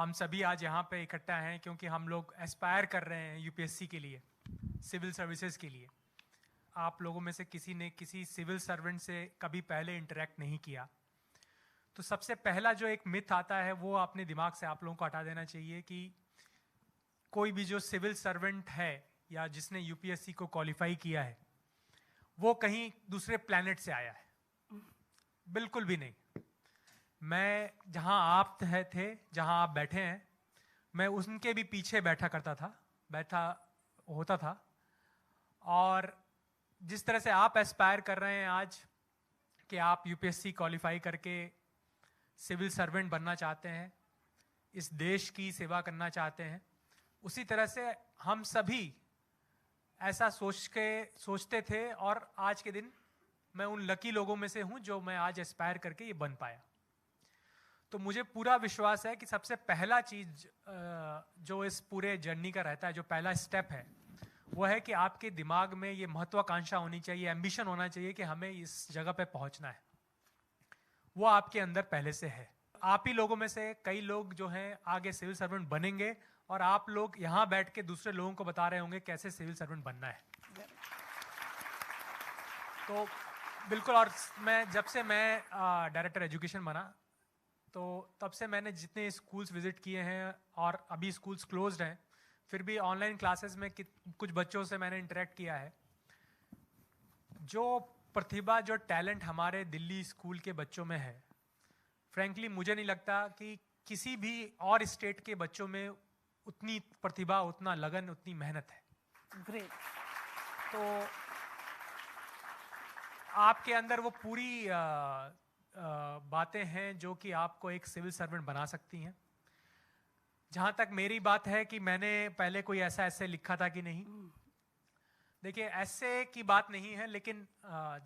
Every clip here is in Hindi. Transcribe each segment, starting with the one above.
हम सभी आज यहाँ पे इकट्ठा हैं क्योंकि हम लोग एस्पायर कर रहे हैं यूपीएससी के लिए, सिविल सर्विसेज के लिए। आप लोगों में से किसी ने किसी सिविल सर्वेंट से कभी पहले इंटरेक्ट नहीं किया, तो सबसे पहला जो एक मिथ आता है वो अपने दिमाग से आप लोगों को हटा देना चाहिए कि कोई भी जो सिविल सर्वेंट है या जिसने यूपीएससी को क्वालिफाई किया है वो कहीं दूसरे प्लैनेट से आया है। बिल्कुल भी नहीं। मैं जहां आप थे, जहां आप बैठे हैं, मैं उनके भी पीछे बैठा होता था। और जिस तरह से आप एस्पायर कर रहे हैं आज कि आप यूपीएससी क्वालिफाई करके सिविल सर्वेंट बनना चाहते हैं, इस देश की सेवा करना चाहते हैं, उसी तरह से हम सभी ऐसा सोचते थे। और आज के दिन मैं उन लकी लोगों में से हूं जो मैं आज एस्पायर करके ये बन पाया। तो मुझे पूरा विश्वास है कि सबसे पहला चीज जो इस पूरे जर्नी का रहता है, जो पहला स्टेप है, वो है कि आपके दिमाग में ये महत्वाकांक्षा होनी चाहिए, एम्बिशन होना चाहिए कि हमें इस जगह पे पहुंचना है। वो आपके अंदर पहले से है। आप ही लोगों में से कई लोग जो हैं आगे सिविल सर्वेंट बनेंगे और आप लोग यहाँ बैठ के दूसरे लोगों को बता रहे होंगे कैसे सिविल सर्वेंट बनना है। तो बिल्कुल। और जब से मैं डायरेक्टर एजुकेशन बना, तो तब से मैंने जितने स्कूल्स विजिट किए हैं, और अभी स्कूल्स क्लोज्ड हैं, फिर भी ऑनलाइन क्लासेस में कुछ बच्चों से मैंने इंटरेक्ट किया है। जो प्रतिभा, जो टैलेंट हमारे दिल्ली स्कूल के बच्चों में है, फ्रैंकली मुझे नहीं लगता कि किसी भी और स्टेट के बच्चों में उतनी प्रतिभा, उतना लगन, उतनी मेहनत है। ग्रेट। तो आपके अंदर वो पूरी बातें हैं जो कि आपको एक सिविल सर्वेंट बना सकती हैं। जहां तक मेरी बात है कि मैंने पहले कोई ऐसा ऐसे लिखा था कि नहीं, देखिए ऐसे की बात नहीं है, लेकिन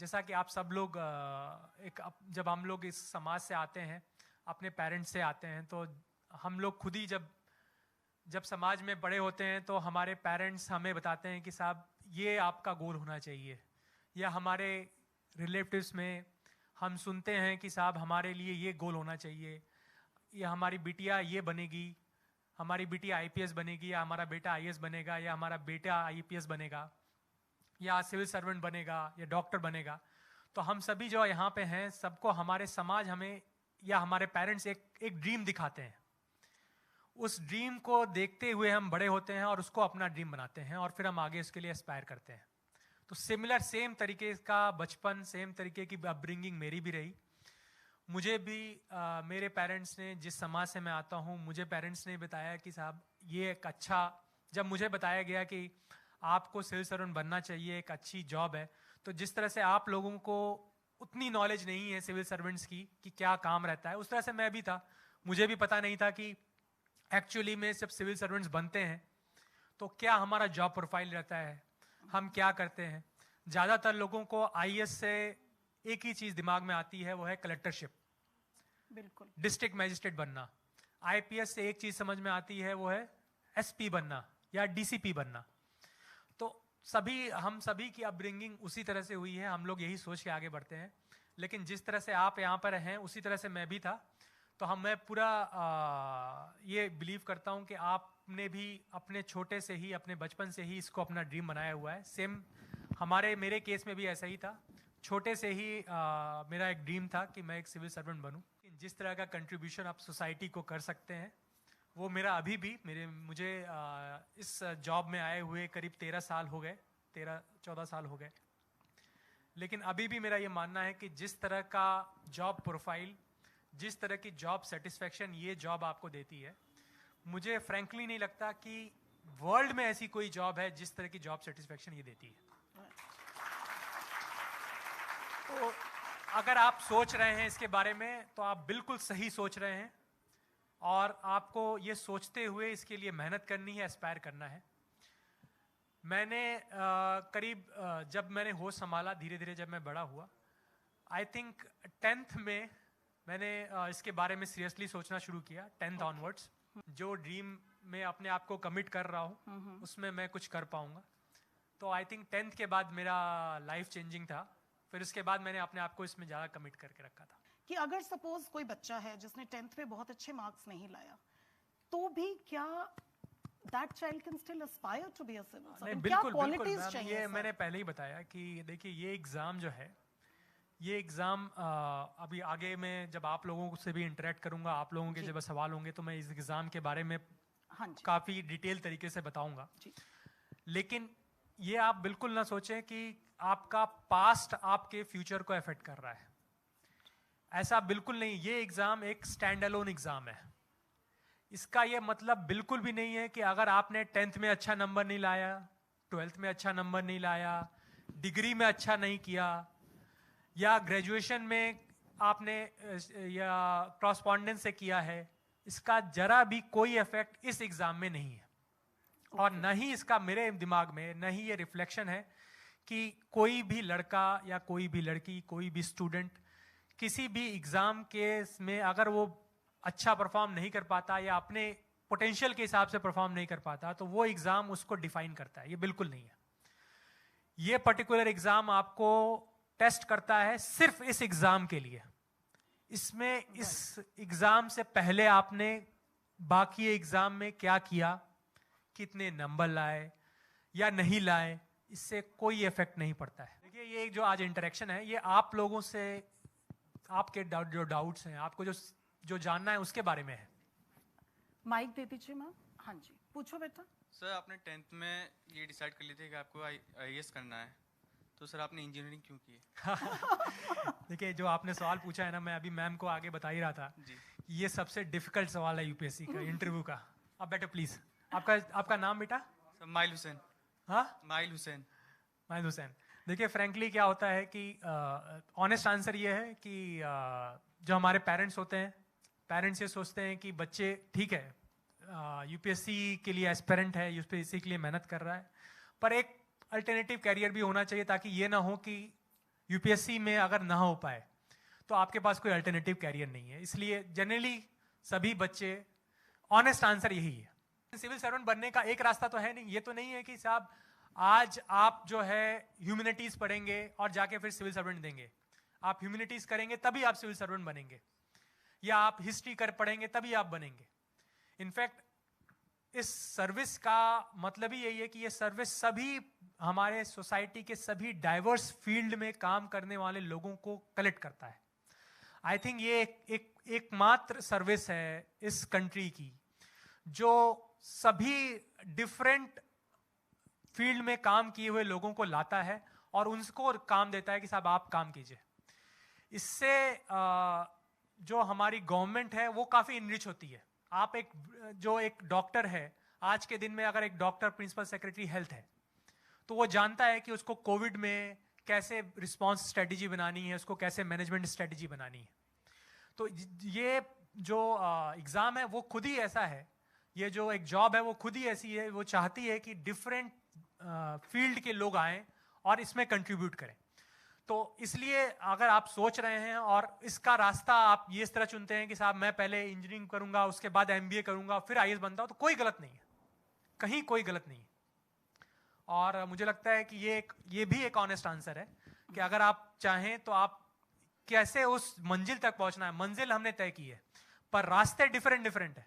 जैसा कि आप सब लोग जब हम लोग इस समाज से आते हैं, अपने पेरेंट्स से आते हैं, तो हम लोग खुद ही जब समाज में बड़े होते हैं तो हमारे पेरेंट्स हमें बताते हैं कि साहब ये आपका गोल होना चाहिए। या हमारे रिलेटिव्स में हम सुनते हैं कि साहब हमारे लिए ये गोल होना चाहिए, या हमारी बिटिया ये बनेगी, हमारी बिटिया आईपीएस बनेगी, या हमारा बेटा आईएएस बनेगा, या हमारा बेटा आईपीएस बनेगा, या सिविल सर्वेंट बनेगा, या डॉक्टर बनेगा। तो हम सभी जो यहाँ पे हैं, सबको हमारे समाज हमें या हमारे पेरेंट्स एक ड्रीम दिखाते हैं। उस ड्रीम को देखते हुए हम बड़े होते हैं और उसको अपना ड्रीम बनाते हैं, और फिर हम आगे उसके लिए एस्पायर करते हैं। तो सिमिलर सेम तरीके का बचपन, सेम तरीके की अपब्रिंगिंग मेरी भी रही। मुझे भी मेरे पेरेंट्स ने, जिस समाज से मैं आता हूँ, मुझे पेरेंट्स ने बताया कि साहब ये एक अच्छा, जब मुझे बताया गया कि आपको सिविल सर्वेंट बनना चाहिए, एक अच्छी जॉब है, तो जिस तरह से आप लोगों को उतनी नॉलेज नहीं है सिविल सर्वेंट्स की कि क्या काम रहता है, उस तरह से मैं भी था। मुझे भी पता नहीं था कि एक्चुअली में जब सिविल सर्वेंट्स बनते हैं तो क्या हमारा जॉब प्रोफाइल रहता है, हम क्या करते हैं। ज़्यादातर लोगों को आईएएस से एक ही चीज़ दिमाग में आती है, वो है कलेक्टरशिप, बिल्कुल, डिस्ट्रिक्ट मैजिस्ट्रेट बनना। आईपीएस से एक चीज़ समझ में आती है, वो है एसपी बनना या डीसीपी बनना। तो हम सभी की अपब्रिंगिंग उसी तरह से हुई है, हम लोग यही सोच के आगे बढ़ते हैं। लेकिन जिस तरह से आप यहाँ पर हैं उसी तरह से मैं भी था। तो मैं पूरा ये बिलीव करता हूँ कि आपने भी अपने छोटे से ही, अपने बचपन से ही इसको अपना ड्रीम बनाया हुआ है। सेम मेरे केस में भी ऐसा ही था। छोटे से ही मेरा एक ड्रीम था कि मैं एक सिविल सर्वेंट बनूं। जिस तरह का कंट्रीब्यूशन आप सोसाइटी को कर सकते हैं, वो मेरा अभी भी मुझे इस जॉब में आए हुए करीब 13 साल हो गए, 13-14 साल हो गए। लेकिन अभी भी मेरा ये मानना है कि जिस तरह का जॉब प्रोफाइल, जिस तरह की जॉब सेटिस्फैक्शन ये जॉब आपको देती है, मुझे फ्रैंकली नहीं लगता कि वर्ल्ड में ऐसी कोई जॉब है जिस तरह की जॉब सेटिस्फैक्शन ये देती है। तो अगर आप सोच रहे हैं इसके बारे में, तो आप बिल्कुल सही सोच रहे हैं, और आपको ये सोचते हुए इसके लिए मेहनत करनी है, एस्पायर करना है। मैंने जब मैंने होश संभाला, धीरे धीरे जब मैं बड़ा हुआ, आई थिंक 10th में मैंने इसके बारे में सीरियसली सोचना शुरू किया। 10th ऑनवर्ड्स जो ड्रीम में अपने आप को कमिट कर रहा हूँ उसमें मैं कुछ कर पाऊंगा। तो आई थिंक 10th के बाद मेरा लाइफ चेंजिंग था। फिर उसके बाद मैंने अपने आप को इसमें ज़्यादा कमिट करके रखा था कि अगर सपोज कोई बच्चा है जिसने 10th में बहुत अच्छे मार्क्स नहीं लाया, तो भी क्या that child can still aspire to be a civil servant? क्या बिल्कुल qualities बिल्कुल चाहिए? ये मैंने पहले ही बताया कि देखिए ये एग्ज़ाम जो है, ये एग्ज़ाम अभी आगे मैं जब आप लोगों से भी इंटरेक्ट करूंगा, आप लोगों के जब सवाल होंगे तो मैं इस एग्ज़ाम के बारे में काफ़ी डिटेल तरीके से बताऊंगा। लेकिन ये आप बिल्कुल ना सोचें कि आपका पास्ट आपके फ्यूचर को अफेक्ट कर रहा है, ऐसा बिल्कुल नहीं। ये एग्ज़ाम एक स्टैंड अलोन एग्ज़ाम है। इसका ये मतलब बिल्कुल भी नहीं है कि अगर आपने 10th में अच्छा नंबर नहीं लाया, 12th में अच्छा नंबर नहीं लाया, डिग्री में अच्छा नहीं किया, या ग्रेजुएशन में आपने या कॉरस्पॉन्डेंस से किया है, इसका जरा भी कोई इफेक्ट इस एग्जाम में नहीं है। और न ही इसका मेरे दिमाग में न ही ये रिफ्लेक्शन है कि कोई भी लड़का या कोई भी लड़की, कोई भी स्टूडेंट किसी भी एग्जाम के में अगर वो अच्छा परफॉर्म नहीं कर पाता या अपने पोटेंशियल के हिसाब से परफॉर्म नहीं कर पाता तो वो एग्जाम उसको डिफाइन करता है। ये बिल्कुल नहीं है। ये पर्टिकुलर एग्जाम आपको टेस्ट करता है सिर्फ इस एग्जाम के लिए। इसमें इस एग्जाम से पहले आपने बाकी एग्जाम में क्या किया, कितने नंबर लाए या नहीं लाए, इससे कोई इफेक्ट नहीं पड़ता है। देखिए ये जो आज इंटरेक्शन है, ये आप लोगों से आपके जो डाउट्स हैं, आपको जो जानना है उसके बारे में है। माइक दे दीजिए मैम। हाँ जी, पूछो बेटा। सर आपने 10th में ये डिसाइड कर लिए थे कि आपको IAS करना है, तो सर आपने इंजीनियरिंग क्यों की है? देखिए जो आपने सवाल पूछा है ना, मैं अभी मैम को आगे बता ही रहा था जी। ये सबसे डिफिकल्ट सवाल है यूपीएससी का, इंटरव्यू का। अब बेटा प्लीज आपका नाम बेटा? Sir mile Hussain. हाँ, माइल हुसैन। माइल हुसैन। देखिए फ्रैंकली क्या होता है कि ऑनेस्ट आंसर ये है कि जो हमारे पेरेंट्स होते हैं, पेरेंट्स ये सोचते हैं कि बच्चे ठीक है यूपीएससी के लिए एस्पिरेंट है, यूपीएससी के लिए मेहनत कर रहा है, पर एक अल्टरनेटिव कैरियर भी होना चाहिए ताकि ये ना हो कि यूपीएससी में अगर ना हो पाए तो आपके पास कोई अल्टरनेटिव कैरियर नहीं है। इसलिए जनरली सभी बच्चे, ऑनेस्ट आंसर यही है। सिविल सर्वेंट बनने का एक रास्ता तो है नहीं। ये तो नहीं है कि साहब आज आप जो है ह्यूमैनिटीज पढ़ेंगे और जाके फिर सिविल सर्वेंट देंगे। आप ह्यूमैनिटीज करेंगे तभी आप सिविल सर्वेंट बनेंगे, या आप हिस्ट्री पढ़ेंगे तभी आप बनेंगे। इनफैक्ट इस सर्विस का मतलब ही यही है कि ये सर्विस सभी हमारे सोसाइटी के सभी डाइवर्स फील्ड में काम करने वाले लोगों को कलेक्ट करता है। आई थिंक ये एकमात्र सर्विस है इस कंट्री की जो सभी डिफरेंट फील्ड में काम किए हुए लोगों को लाता है और उनको काम देता है कि साहब आप काम कीजिए। इससे जो हमारी गवर्नमेंट है वो काफी इनरिच होती है। आप एक डॉक्टर है, आज के दिन में अगर एक डॉक्टर प्रिंसिपल सेक्रेटरी हेल्थ है तो वो जानता है कि उसको कोविड में कैसे रिस्पांस स्ट्रेटजी बनानी है, उसको कैसे मैनेजमेंट स्ट्रेटजी बनानी है। तो ये जो एग्जाम है वो खुद ही ऐसा है, ये जो एक जॉब है वो खुद ही ऐसी है, वो चाहती है कि डिफरेंट फील्ड के लोग आएं और इसमें कंट्रीब्यूट करें। तो इसलिए अगर आप सोच रहे हैं और इसका रास्ता आप ये इस तरह चुनते हैं कि साहब मैं पहले इंजीनियरिंग करूंगा, उसके बाद MBA करूंगा, फिर IAS बनता हूं, तो कोई गलत नहीं है, कहीं कोई गलत नहीं है। और मुझे लगता है कि ये भी एक ऑनेस्ट आंसर है कि अगर आप चाहें तो आप कैसे उस मंजिल तक पहुंचना है, मंजिल हमने तय की है पर रास्ते डिफरेंट है।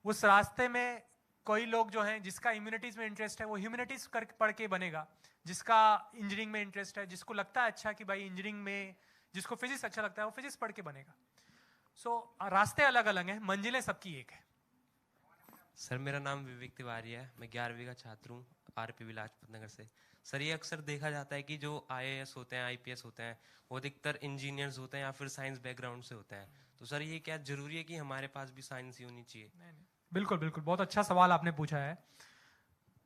उस रास्ते में कोई लोग जो हैं जिसका ह्यूमैनिटीज में इंटरेस्ट है वो ह्यूमैनिटीज पढ़ के बनेगा, जिसका इंजीनियरिंग में इंटरेस्ट है, जिसको लगता है अच्छा कि भाई इंजीनियरिंग में, जिसको फिजिक्स अच्छा लगता है वो फिजिक्स पढ़ के बनेगा। सो रास्ते अलग अलग हैं, मंजिलें सबकी एक है। सर मेरा नाम विवेक तिवारी है, मैं 11वीं का छात्र हूँ RPV लाजपत नगर से। सर ये अक्सर देखा जाता है कि जो IAS होते हैं, IPS होते हैं, वो अधिकतर इंजीनियर्स होते हैं या फिर साइंस बैकग्राउंड से होते हैं। तो सर ये क्या जरूरी है कि हमारे पास भी साइंस ही होनी चाहिए? नहीं, बिल्कुल बिल्कुल, बहुत अच्छा सवाल आपने पूछा है,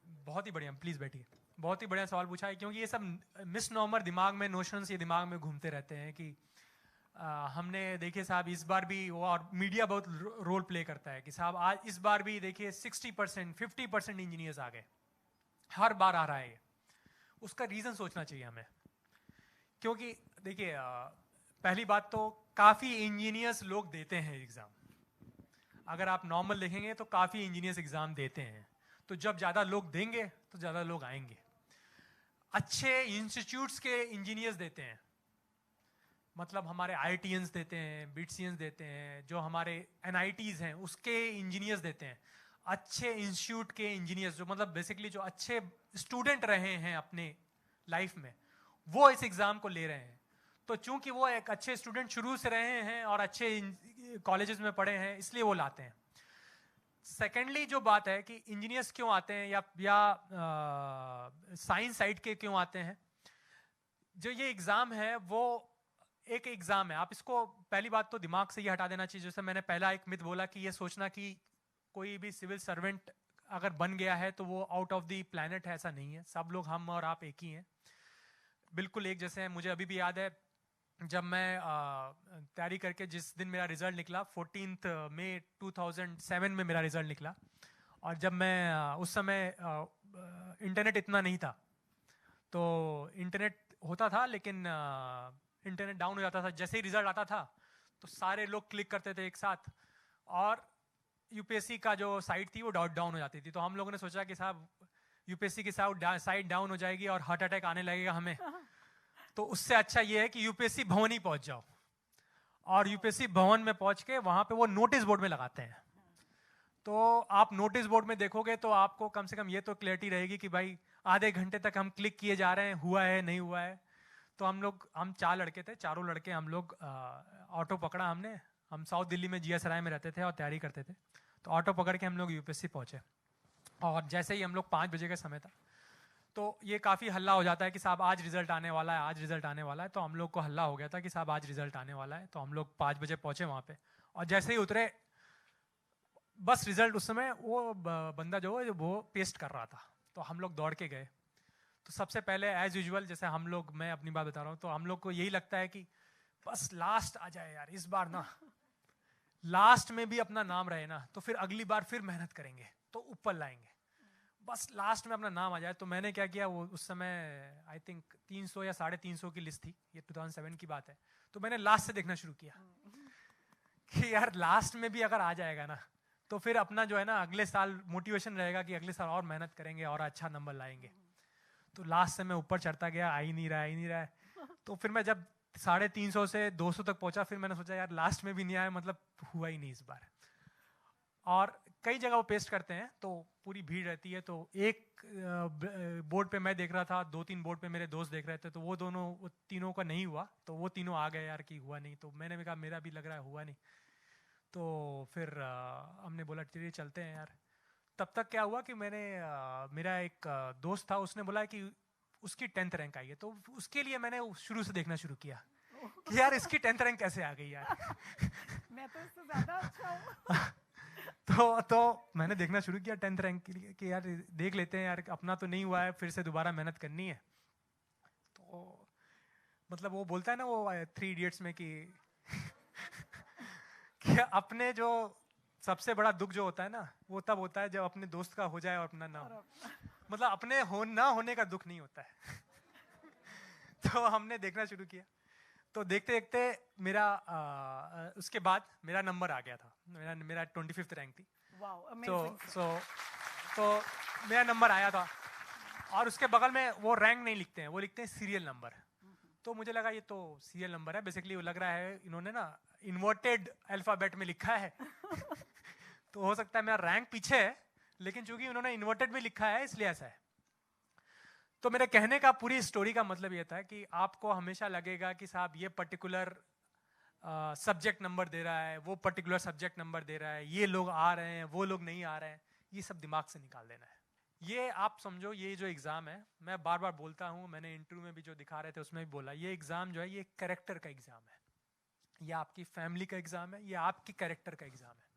बहुत ही बढ़िया, प्लीज बैठिए। बहुत ही बढ़िया सवाल पूछा है, क्योंकि ये सब मिसनॉमर दिमाग में, नोशंस ये दिमाग में घूमते रहते हैं कि हमने देखिए साहब इस बार भी, और मीडिया बहुत रोल प्ले करता है कि साहब आज इस बार भी देखिए 60% 50% इंजीनियर्स आ गए, हर बार आ रहा है ये। उसका रीजन सोचना चाहिए हमें, क्योंकि देखिए पहली बात तो काफी इंजीनियर्स लोग देते हैं एग्जाम। अगर आप नॉर्मल देखेंगे तो काफी इंजीनियर्स एग्जाम देते हैं, तो जब ज्यादा लोग देंगे तो ज्यादा लोग आएंगे। अच्छे इंस्टीट्यूट्स के इंजीनियर्स देते हैं, मतलब हमारे IITians देते हैं, BITSians देते हैं, जो हमारे NITs हैं उसके इंजीनियर्स देते हैं, अच्छे इंस्टीट्यूट के इंजीनियर्स जो मतलब बेसिकली जो अच्छे स्टूडेंट रहे हैं अपने लाइफ में, वो इस एग्जाम को ले रहे हैं। तो चूंकि वो एक अच्छे स्टूडेंट शुरू से रहे हैं और अच्छे कॉलेजेस में पढ़े हैं, इसलिए वो लाते हैं। सेकेंडली जो बात है कि इंजीनियर्स क्यों आते हैं या साइंस साइड के क्यों आते हैं, जो ये एग्जाम है वो एक एग्जाम है। आप इसको पहली बात तो दिमाग से ये हटा देना चाहिए, जैसे मैंने पहला एक मिथ बोला कि ये सोचना कि कोई भी सिविल सर्वेंट अगर बन गया है तो वो आउट ऑफ द प्लैनेट है, ऐसा नहीं है। सब लोग, हम और आप एक ही हैं, बिल्कुल एक जैसे हैं। मुझे अभी भी याद है जब मैं तैयारी करके जिस दिन मेरा रिजल्ट निकला, 14 मई 2007 में मेरा रिजल्ट निकला, और जब मैं उस समय इंटरनेट इतना नहीं था, तो इंटरनेट होता था लेकिन इंटरनेट डाउन हो जाता था। जैसे ही रिजल्ट आता था तो सारे लोग क्लिक करते थे एक साथ, और यूपीएससी का जो साइट थी वो डाउन हो जाती थी। तो हम लोगों ने सोचा कि साहब यूपीएससी की साइट डाउन हो जाएगी और हार्ट अटैक आने लगेगा हमें, तो उससे अच्छा ये है कि यूपीएससी भवन ही पहुंच जाओ। और यूपीएससी भवन में पहुंच के वहां पे वो नोटिस बोर्ड में लगाते हैं, तो आप नोटिस बोर्ड में देखोगे तो आपको कम से कम ये तो क्लैरिटी रहेगी कि भाई आधे घंटे तक हम क्लिक किए जा रहे हैं, हुआ है नहीं हुआ है। तो हम 4 लड़के थे, चारों लड़के हम लोग ऑटो पकड़ा हमने। हम साउथ दिल्ली में GS राय में रहते थे और तैयारी करते थे, तो ऑटो पकड़ के हम लोग यूपीएससी पहुंचे। और जैसे ही हम लोग 5 बजे का समय था, तो ये काफ़ी हल्ला हो जाता है कि साहब आज रिजल्ट आने वाला है, आज रिजल्ट आने वाला है। तो हम लोग को हल्ला हो गया था कि साहब आज रिजल्ट आने वाला है। तो हम लोग 5 बजे पहुंचे वहाँ पे, और जैसे ही उतरे बस रिजल्ट, उस समय वो बंदा जो है वो पेस्ट कर रहा था, तो हम लोग दौड़ के गए। तो सबसे पहले एज यूजुअल, जैसे हम लोग, मैं अपनी बात बता रहा हूँ, तो हम लोग को यही लगता है कि बस लास्ट आ जाए यार, इस बार ना लास्ट में भी अपना नाम रहे ना, तो फिर अगली बार फिर मेहनत करेंगे तो ऊपर लाएंगे, बस लास्ट में अपना नाम आ जाए। तो मैंने क्या किया, वो उस समय आई थिंक 300 या 350 की लिस्ट थी, ये 2007 की बात है। तो मैंने लास्ट से देखना शुरू किया कि यार लास्ट में भी अगर आ जाएगा ना, तो फिर अपना जो है ना अगले साल मोटिवेशन रहेगा कि अगले साल और मेहनत करेंगे और अच्छा नंबर लाएंगे। तो लास्ट से मैं ऊपर चढ़ता गया, आ ही नहीं रहा है। तो फिर मैं जब 350 से 200 तक पहुंचा, फिर मैंने सोचा यार लास्ट में भी नहीं आया, मतलब हुआ ही नहीं इस बार। और कई जगह वो पेस्ट करते हैं तो पूरी भीड़ रहती है। तो एक बोर्ड पे मैं देख रहा था, 2-3 बोर्ड पे मेरे दोस्त देख रहे थे, तो वो तीनों का नहीं हुआ, तो वो तीनों आ गए यार कि हुआ नहीं। तो मैंने भी कहा मेरा भी लग रहा है हुआ नहीं। तो फिर हमने बोला चलिए चलते हैं यार। तब तक क्या हुआ कि मेरा एक दोस्त था, उसने बोला कि उसकी 10th रैंक आई है। तो उसके लिए मैंने शुरू से देखना शुरू किया कि यार इसकी 10th रैंक कैसे आ गई यार मैं तो इससे ज्यादा अच्छा हूँ। तो मैंने देखना शुरू किया 10th रैंक के लिए कि यार देख लेते हैं यार, अपना तो नहीं हुआ है, फिर से दोबारा मेहनत करनी है। तो मतलब वो बोलता है ना वो 3 इडियट्स में कि कि अपने जो सबसे बड़ा दुख जो होता है ना, वो तब होता है जब अपने दोस्त का हो जाए और अपना ना हो। मतलब अपने ना होने का दुख नहीं होता है तो हमने देखना शुरू किया। तो देखते देखते मेरा उसके बाद मेरा नंबर आ गया था, मेरा 25th रैंक थी। Wow, amazing. तो मेरा नंबर आया था, और उसके बगल में वो रैंक नहीं लिखते हैं, वो लिखते हैं सीरियल नंबर। तो मुझे लगा ये तो सीरियल नंबर है, बेसिकली वो लग रहा है इन्होंने ना इन्वर्टेड अल्फाबेट में लिखा है तो हो सकता है मेरा रैंक पीछे है, लेकिन चूंकि उन्होंने इन्वर्टेड में लिखा है इसलिए ऐसा है। तो मेरे कहने का पूरी स्टोरी का मतलब ये था कि आपको हमेशा लगेगा कि साहब ये पर्टिकुलर सब्जेक्ट नंबर दे रहा है, वो पर्टिकुलर सब्जेक्ट नंबर दे रहा है, ये लोग आ रहे हैं, वो लोग नहीं आ रहे हैं, ये सब दिमाग से निकाल देना है। ये आप समझो, ये जो एग्जाम है, मैं बार बार बोलता हूँ, मैंने इंटरव्यू में भी जो दिखा रहे थे उसमें भी बोला, ये एग्जाम जो है ये कैरेक्टर का एग्जाम है। ये आपकी फैमिली का एग्जाम है, ये आपकी कैरेक्टर का एग्जाम है।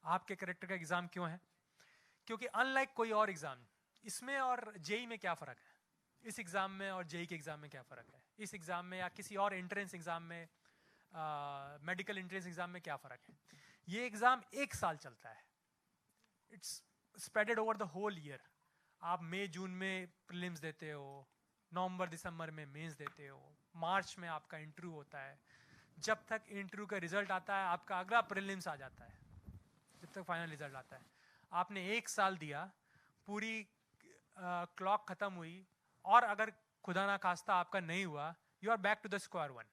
आपके कैरेक्टर का एग्जाम क्यों है? क्योंकि अनलाइक कोई और एग्जाम, इसमें और जेई में क्या फर्क है? इस एग्जाम में और जेई के एग्जाम में क्या फर्क है? इस एग्जाम में या किसी और एंट्रेंस एग्जाम में, मेडिकल एंट्रेंस एग्जाम में क्या फर्क है? ये एग्जाम 1 साल चलता है, it's spreaded over the whole year. आप मई जून में प्रीलिम्स देते हो, नवंबर दिसंबर में मेंस देते हो, मार्च में आपका इंटरव्यू होता है। जब तक इंटरव्यू का रिजल्ट आता है, आपका अगला प्रीलिम्स आ जाता है, जब तक फाइनल रिजल्ट आता है। आपने 1 साल दिया, पूरी क्लॉक खत्म हुई, और अगर खुदा ना खास्ता आपका नहीं हुआ, you are back to the square one.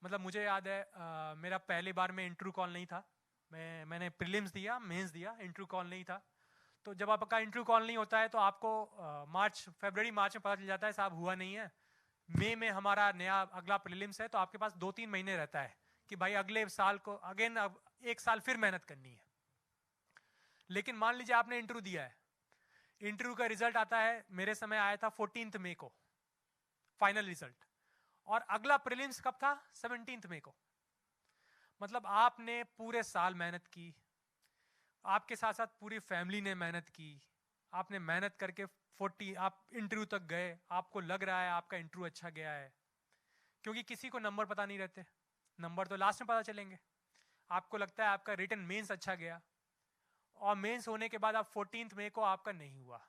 मतलब मुझे याद है मेरा पहली बार में इंटरव्यू कॉल नहीं था, मैंने प्रीलिम्स दिया, मेंस दिया, इंटरव्यू कॉल नहीं था। तो जब आपका इंटरव्यू कॉल नहीं होता है तो आपको फरवरी मार्च में पता चल जाता है साहब हुआ नहीं है, मई में हमारा नया अगला प्रीलिम्स है, तो आपके पास 2-3 महीने रहता है कि भाई अगले साल को अगेन अब 1 साल फिर मेहनत करनी है। लेकिन मान लीजिए आपने इंटरव्यू दिया है, इंटरव्यू का रिजल्ट आता है, मेरे समय आया था 14 मई को फाइनल रिजल्ट, और अगला प्रीलिम्स कब था? 17 मई को। मतलब आपने पूरे साल मेहनत की, आपके साथ साथ पूरी फैमिली ने मेहनत की, आपने मेहनत करके आप इंटरव्यू तक गए, आपको लग रहा है आपका इंटरव्यू अच्छा गया है, क्योंकि किसी को नंबर पता नहीं रहते, नंबर तो लास्ट में पता चलेंगे। आपको लगता है आपका रिटन मेंस अच्छा गया, और मेंस होने के बाद आप 14 मई को आपका नहीं हुआ,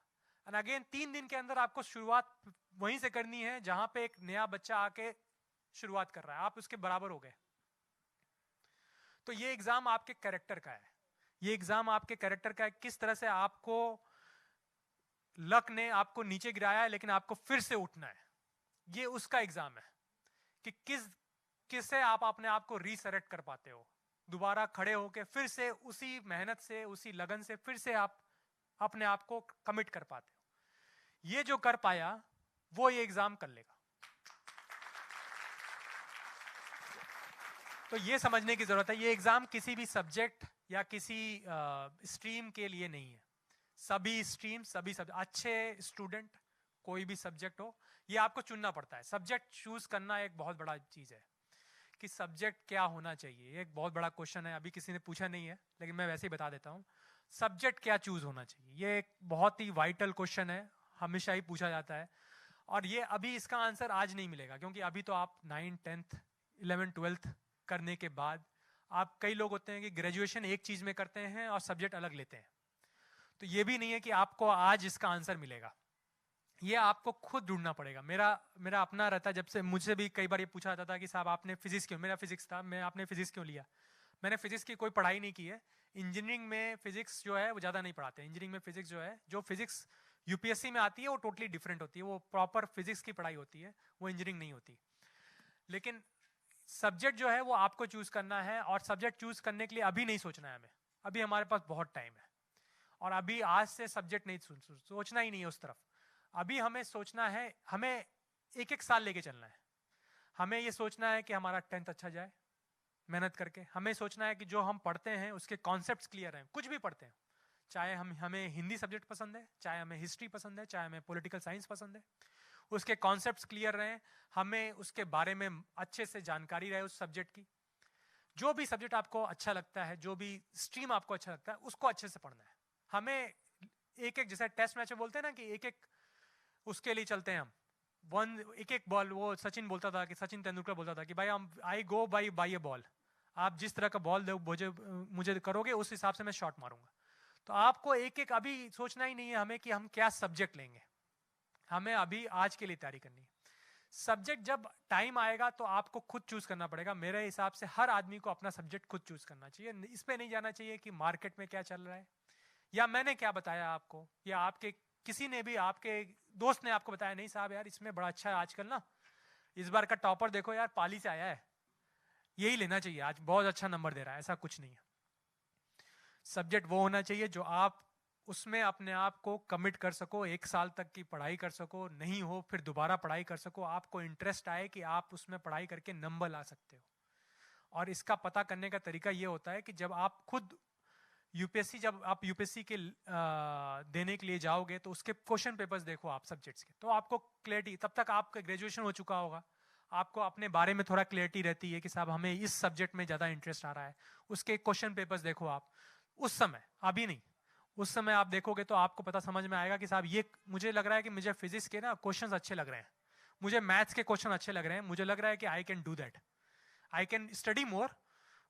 एंड अगेन 3 दिन के अंदर आपको शुरुआत वहीं से करनी है जहां पे एक नया बच्चा आके शुरुआत कर रहा है, आप उसके बराबर हो गए। तो ये एग्जाम आपके कैरेक्टर का है, ये एग्जाम आपके कैरेक्टर का है, किस तरह से आपको लक ने आपको नीचे गिराया है लेकिन आपको फिर से उठना है, ये उसका एग्जाम है कि किससे आप अपने आप को रीसेलेक्ट कर पाते हो, दोबारा खड़े होके फिर से उसी मेहनत से, उसी लगन से फिर से आप अपने आप को कमिट कर पाते हो। ये जो कर पाया वो ये एग्जाम कर लेगा। तो ये समझने की जरूरत है, ये एग्जाम किसी भी सब्जेक्ट या किसी स्ट्रीम के लिए नहीं है। सभी स्ट्रीम, सभी अच्छे स्टूडेंट, कोई भी सब्जेक्ट हो, ये आपको चुनना पड़ता है। सब्जेक्ट चूज करना एक बहुत बड़ा चीज है कि सब्जेक्ट क्या होना चाहिए, ये एक बहुत बड़ा क्वेश्चन है, अभी किसी ने पूछा नहीं है लेकिन मैं वैसे ही बता देता हूँ। सब्जेक्ट क्या चूज होना चाहिए, ये एक बहुत ही वाइटल क्वेश्चन है, हमेशा ही पूछा जाता है, और ये अभी इसका आंसर आज नहीं मिलेगा, क्योंकि अभी तो आप 9th 10th 11th 12th करने के बाद आप, कई लोग होते हैं कि ग्रेजुएशन एक चीज में करते हैं और सब्जेक्ट अलग लेते हैं, तो ये भी नहीं है कि आपको आज इसका आंसर मिलेगा, ये आपको खुद ढूंढना पड़ेगा। मेरा अपना रहता है, जब से मुझसे भी कई बार ये पूछा जाता था कि साहब आपने फिजिक्स क्यों, मेरा फिजिक्स था, आपने फिजिक्स क्यों लिया? मैंने फिजिक्स की कोई पढ़ाई नहीं की है, इंजीनियरिंग में फिजिक्स जो है वो ज्यादा नहीं पढ़ाते। इंजीनियरिंग में फिजिक्स जो है, जो फिजिक्स यूपीएससी में आती है वो टोटली डिफरेंट होती है, वो प्रॉपर फिजिक्स की पढ़ाई होती है, वो इंजीनियरिंग नहीं होती। लेकिन सब्जेक्ट जो है वो आपको चूज करना है, और सब्जेक्ट चूज करने के लिए अभी नहीं सोचना है हमें, अभी हमारे पास बहुत टाइम है, और अभी आज से सब्जेक्ट नहीं सोचना ही नहीं है उस तरफ। अभी हमें सोचना है, हमें एक साल लेके चलना है। हमें ये सोचना है कि हमारा 10th अच्छा जाए मेहनत करके, हमें सोचना है कि जो हम पढ़ते हैं उसके कॉन्सेप्ट्स क्लियर हैं, कुछ भी पढ़ते हैं, चाहे हमें हिंदी सब्जेक्ट पसंद है, चाहे हमें हिस्ट्री पसंद है, चाहे हमें पॉलिटिकल साइंस पसंद है, उसके कॉन्सेप्ट्स क्लियर रहे, हमें उसके बारे में अच्छे से जानकारी रहे उस सब्जेक्ट की। जो भी सब्जेक्ट आपको अच्छा लगता है, जो भी स्ट्रीम आपको अच्छा लगता है, उसको अच्छे से पढ़ना है। हमें एक जैसे टेस्ट मैच में बोलते हैं ना कि एक उसके लिए चलते हैं हम, एक बॉल, वो सचिन बोलता था कि, सचिन तेंदुलकर बोलता था कि भाई आई गो बाई ए बॉल, आप जिस तरह का बॉल मुझे करोगे उस हिसाब से मैं शॉट मारूंगा। तो आपको एक अभी सोचना ही नहीं है हमें कि हम क्या सब्जेक्ट लेंगे, हमें अभी आज के लिए तैयारी करनी है। सब्जेक्ट जब टाइम आएगा तो आपको खुद चूज करना पड़ेगा। मेरे हिसाब से हर आदमी को अपना सब्जेक्ट खुद चूज करना चाहिए, इस पे नहीं जाना चाहिए कि मार्केट में क्या चल रहा है, या मैंने क्या बताया आपको, या आपके किसी ने भी, आपके दोस्त ने आपको बताया, नहीं साहब यार इसमें बड़ा अच्छा है आजकल ना, इस बार का टॉपर देखो यार पाली से आया है, यही लेना चाहिए, आज बहुत अच्छा नंबर दे रहा है, ऐसा कुछ नहीं है। सब्जेक्ट वो होना चाहिए जो आप उसमें अपने आप को कमिट कर सको, 1 साल तक की पढ़ाई कर सको, नहीं हो फिर दोबारा पढ़ाई कर सको, आपको इंटरेस्ट आए कि आप उसमें पढ़ाई करके नंबर ला सकते हो। और इसका पता करने का तरीका ये होता है कि जब आप खुद जब आप यूपीएससी के देने के लिए जाओगे तो उसके क्वेश्चन पेपर्स देखो आप सब्जेक्ट्स के, तो आपको क्लैरिटी, तब तक आपका ग्रेजुएशन हो चुका होगा, आपको अपने बारे में थोड़ा क्लैरिटी रहती है कि साहब हमें इस सब्जेक्ट में ज्यादा इंटरेस्ट आ रहा है, उसके क्वेश्चन पेपर्स देखो आप उस समय, अभी नहीं, उस समय आप देखोगे तो आपको पता समझ में आएगा कि साहब ये मुझे लग रहा है कि मुझे फिजिक्स के ना क्वेश्चंस अच्छे लग रहे हैं, मुझे मैथ्स के क्वेश्चन अच्छे लग रहे हैं, मुझे लग रहा है कि I can do that, I can study more,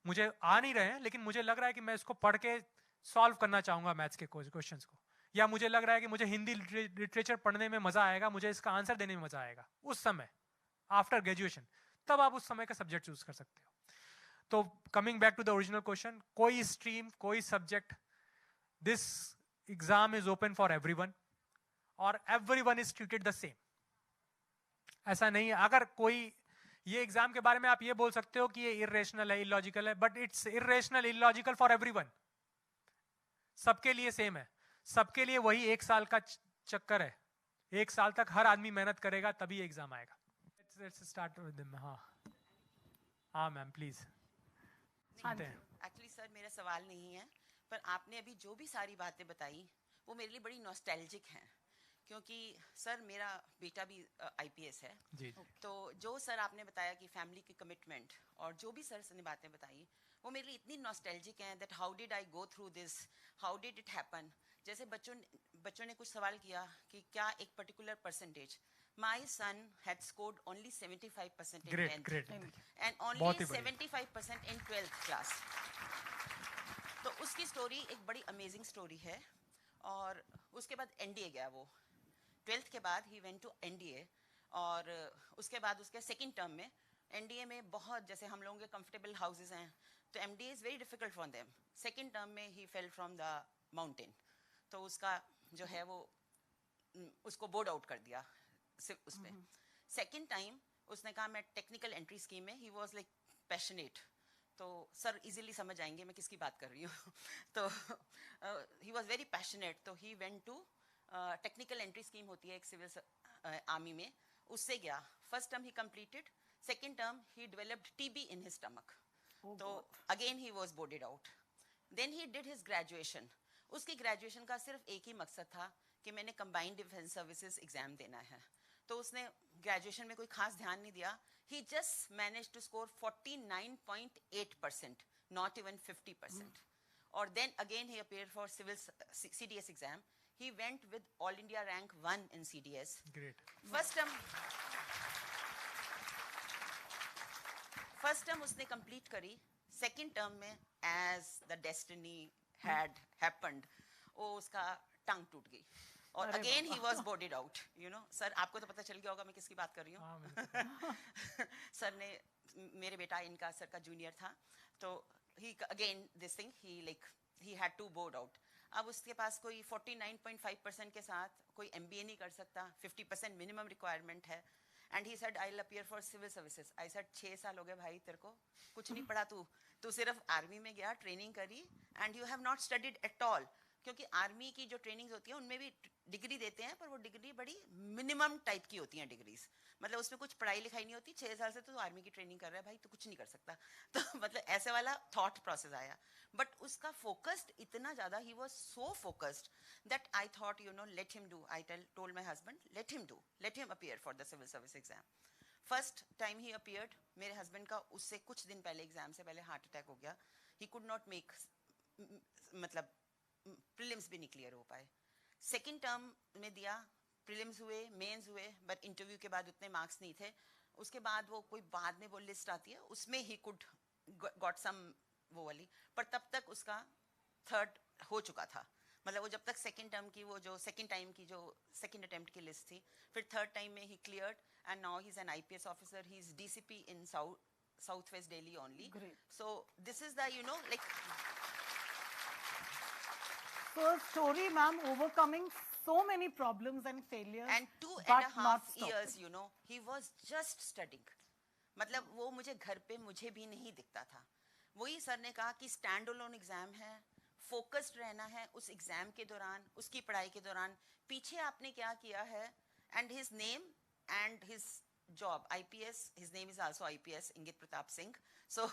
मुझे आ नहीं रहे हैं लेकिन मुझे लग रहा है कि मैं इसको पढ़ के सॉल्व करना चाहूंगा मैथ्स के क्वेश्चंस को, या मुझे लग रहा है कि मुझे हिंदी लिटरेचर पढ़ने में मजा आएगा, मुझे इसका आंसर देने में मजा आएगा, उस समय आफ्टर ग्रेजुएशन, तब आप उस समय का सब्जेक्ट चूज कर सकते हो। तो coming back to the original question, कोई स्ट्रीम, कोई subject, this exam is open for everyone और everyone is treated the same. ऐसा नहीं है, अगर कोई ये एग्जाम के बारे में आप ये बोल सकते हो कि ये इरेशनल है, इलॉजिकल है, but it's irrational, illogical for everyone. सबके लिए सेम है, सबके लिए वही 1 साल का चक्कर है। 1 साल तक हर आदमी मेहनत करेगा तभी एग्जाम आएगा। Let's start with them. हाँ मैम प्लीज। सुनते हैं। एक्चुअली सर मेरा सवाल नहीं है, पर आपने अभी जो भी सारी बातें बताई वो मेरे लिए बड़ी नॉस्टैल्जिक हैं, क्योंकि सर मेरा बेटा भी आईपीएस है। जी। तो जो सर आपने बताया कि फैमिली की कमिटमेंट और जो भी सर ने बातें बताई वो मेरे लिए इतनी नॉस्टैल्जिक हैं that how did I go through this, how did it happen. जैसे बच्चों ने कुछ सवाल किया कि क्या एक particular percentage, my son had scored only 75% in great 10th great. And बहुत ओनली ही बढ़िया। 75% इन 12th क्लास। तो उसकी स्टोरी एक बड़ी अमेजिंग स्टोरी है। और उसके बाद एनडीए गया वो, 12th के बाद ही वेंट टू एनडीए। और उसके बाद उसके सेकंड टर्म में एनडीए में बहुत, जैसे हम लोगों के कंफर्टेबल हाउसेस हैं, तो MDA is very difficult for them. Second term में ही फेल फ्रॉम द माउंटेन, तो उसका जो है वो उसको बोर्ड आउट कर दिया उस पे। सेकंड टाइम उसने कहा मैं टेक्निकल एंट्री स्कीम में, ही वाज लाइक पैशनेट। तो सर इजीली समझ आएंगे मैं किसकी बात कर रही हूँ। तो ही वाज वेरी पैशनेट, तो he went to technical entry scheme होती है एक सिविल आर्मी में, उससे गया। First term he completed, second term he developed TB in his stomach, तो again he was boarded out. Then he did his graduation. उसकी ग्रेजुएशन का सिर्फ एक ही मकसद था कि मैंने कंबाइंड डिफेंस सर्विसेज एग्जाम देना है। तो उसने ग्रेजुएशन में कोई खास ध्यान नहीं दिया। He just managed to score 49.8%, not even 50%. Or then again he appeared for civil CDS exam. He went with All India rank 1 in CDS. Great. First term उसने complete करी. Second term में as the destiny had happened, वो उसका टांग टूट गई। और again he was boarded out, you know. Sir आपको तो पता चल गया होगा मैं किसकी बात कर रही हूँ। सर ने, मेरे बेटा इनका सर का जूनियर था, तो he again this thing he had to board out. अब उसके पास कोई 49.5% के साथ कोई एमबीए नहीं कर सकता, 50% मिनिमम रिक्वायरमेंट है। And he said I will appear for civil services. I said 6 साल हो गए भाई, तेरे को कुछ नहीं पढ़ा, तू सिर्फ आर्मी में गया, ट्रेनिंग करी, and you have not studied at all. क्योंकि आर्मी की जो ट्रेनिंग होती है उनमें भी डिग्री देते हैं, पर वो डिग्री बड़ी मिनिमम टाइप की होती हैं डिग्रीज, मतलब उसमें कुछ पढ़ाई लिखाई नहीं होती। 6 साल से तो आर्मी की ट्रेनिंग कर रहा है भाई, तो कुछ नहीं कर सकता। तो मतलब ऐसे वाला थॉट प्रोसेस आया। बट उसका फोकस्ड इतना ज्यादा, he was so focused that I thought, you know, let him do. I told my husband, let him appear for the civil service exam. First time he appeared, मेरे हस्बैंड का उससे कुछ दिन पहले, एग्जाम से पहले हार्ट अटैक हो गया। ही कुड नॉट मेक, मतलब प्रीलिम्स भी नहीं क्लियर हो पाए। सेकंड टर्म में दिया, प्रीलिम्स हुए, मेंस हुए, बट इंटरव्यू के बाद उतने मार्क्स नहीं थे। उसके बाद वो कोई बाद में वो लिस्ट आती है, उसमें ही कुड गॉट सम वो वाली, पर तब तक उसका थर्ड हो चुका था। मतलब वो जब तक सेकंड टर्म की, वो जो सेकंड टाइम की जो सेकंड अटेम्प्ट की लिस्ट थी, फिर थर्ड टाइम में ही cleared, and now he is an IPS officer. He is DCP in south west Delhi only. So this is the, you know, like, so a story, ma'am, overcoming so many problems and failures, and 2.5 but not years, stopping. you know, he was just studying. मतलब वो मुझे घर पे मुझे भी नहीं दिखता था। वही सर ने कहा कि स्टैंड अलोन एग्जाम है, फोकस्ड रहना है उस एग्जाम के दौरान, उसकी पढ़ाई के दौरान। पीछे आपने क्या किया है, and his name and his job, IPS, his name is also IPS, Ingit Pratap Singh, so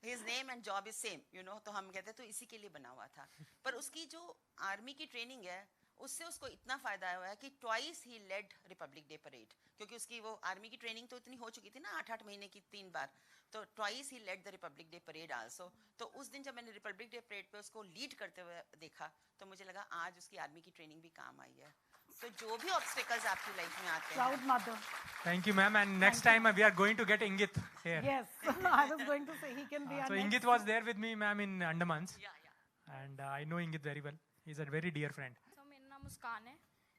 his name and job is same, you know। तो हम कहते हैं तो इसी के लिए बना हुआ था। पर उसकी जो आर्मी की ट्रेनिंग है, उससे उसको इतना फायदा हुआ है कि twice he lead Republic Day parade, क्योंकि उसकी वो आर्मी की ट्रेनिंग तो इतनी हो चुकी थी ना, 8-8 महीने की 3 बार, तो twice he led the Republic Day parade also. तो उस दिन जब मैंने रिपब्लिक डे परेड पे उसको लीड करते हुए देखा, तो मुझे लगा आज उसकी आर्मी की ट्रेनिंग भी काम आई है। तो जो भी ऑब्स्टिकल्स आपकी लाइफ में आते हैं, Proud mother. Thank you, ma'am. And next time we are going to get Ingit here. Yes, I was going to say he can be our So next. Ingit was there with me, ma'am, in Andamans, yeah. and I know Ingit very well. He's a very dear friend. तो मेरा नाम मुस्कान है,